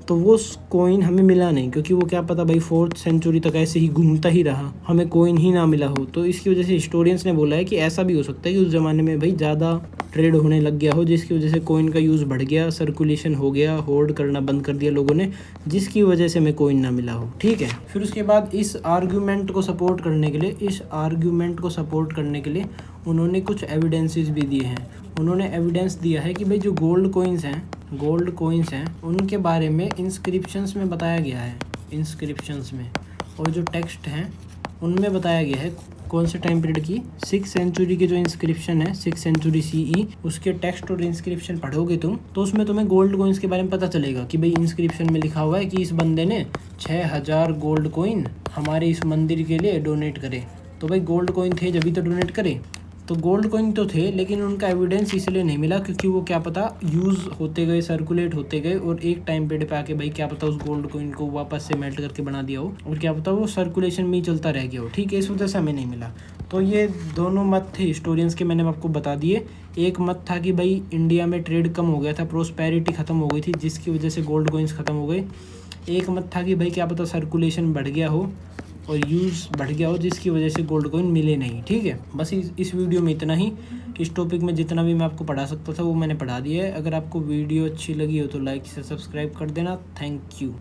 तो वो कॉइन हमें मिला नहीं, क्योंकि वो क्या पता भाई 4th सेंचुरी तक ऐसे ही घूमता ही रहा, हमें कॉइन ही ना मिला हो। तो इसकी वजह से हिस्टोरियंस ने बोला है कि ऐसा भी हो सकता है कि उस ज़माने में भाई ज़्यादा ट्रेड होने लग गया हो, जिसकी वजह से कॉइन का यूज़ बढ़ गया, सर्कुलेशन हो गया, होर्ड करना बंद कर दिया लोगों ने, जिसकी वजह से हमें कॉइन ना मिला हो। ठीक है, फिर उसके बाद इस आर्ग्यूमेंट को सपोर्ट करने के लिए उन्होंने कुछ एविडेंसेस भी दिए हैं। उन्होंने एविडेंस दिया है कि भाई जो गोल्ड कॉइन्स हैं उनके बारे में इंस्क्रिप्शंस में बताया गया है, इंस्क्रिप्शंस में, और जो टेक्स्ट हैं उनमें बताया गया है कौन से टाइम पीरियड की, 6th सेंचुरी के जो इंस्क्रिप्शन है 6th सेंचुरी CE, उसके टेक्स्ट और इंस्क्रिप्शन पढ़ोगे तुम तो उसमें तुम्हें गोल्ड कॉइन्स के बारे में पता चलेगा कि भाई इंस्क्रिप्शन में लिखा हुआ है कि इस बंदे ने 6000 गोल्ड कॉइन हमारे इस मंदिर के लिए डोनेट करे। तो भाई गोल्ड कॉइन थे जब भी तो डोनेट करे, तो गोल्ड कॉइन तो थे, लेकिन उनका एविडेंस इसलिए नहीं मिला क्योंकि वो क्या पता यूज़ होते गए, सर्कुलेट होते गए, और एक टाइम पीरियड पे आके भाई क्या पता उस गोल्ड कॉइन को वापस से मेल्ट करके बना दिया हो, और क्या पता वो सर्कुलेशन में ही चलता रह गया हो। ठीक है, इस वजह से हमें नहीं मिला। तो ये दोनों मत थे हिस्टोरियंस के, मैंने आपको बता दिए। एक मत था कि भाई इंडिया में ट्रेड कम हो गया था, प्रोस्पेरिटी ख़त्म हो गई थी, जिसकी वजह से गोल्ड कॉइन्स ख़त्म हो गए। एक मत था कि भाई क्या पता सर्कुलेशन बढ़ गया हो और यूज़ बढ़ गया हो, जिसकी वजह से गोल्ड कॉइन मिले नहीं। ठीक है, बस इस वीडियो में इतना ही। इस टॉपिक में जितना भी मैं आपको पढ़ा सकता था वो मैंने पढ़ा दिया है। अगर आपको वीडियो अच्छी लगी हो तो लाइक से सब्सक्राइब कर देना। Thank you.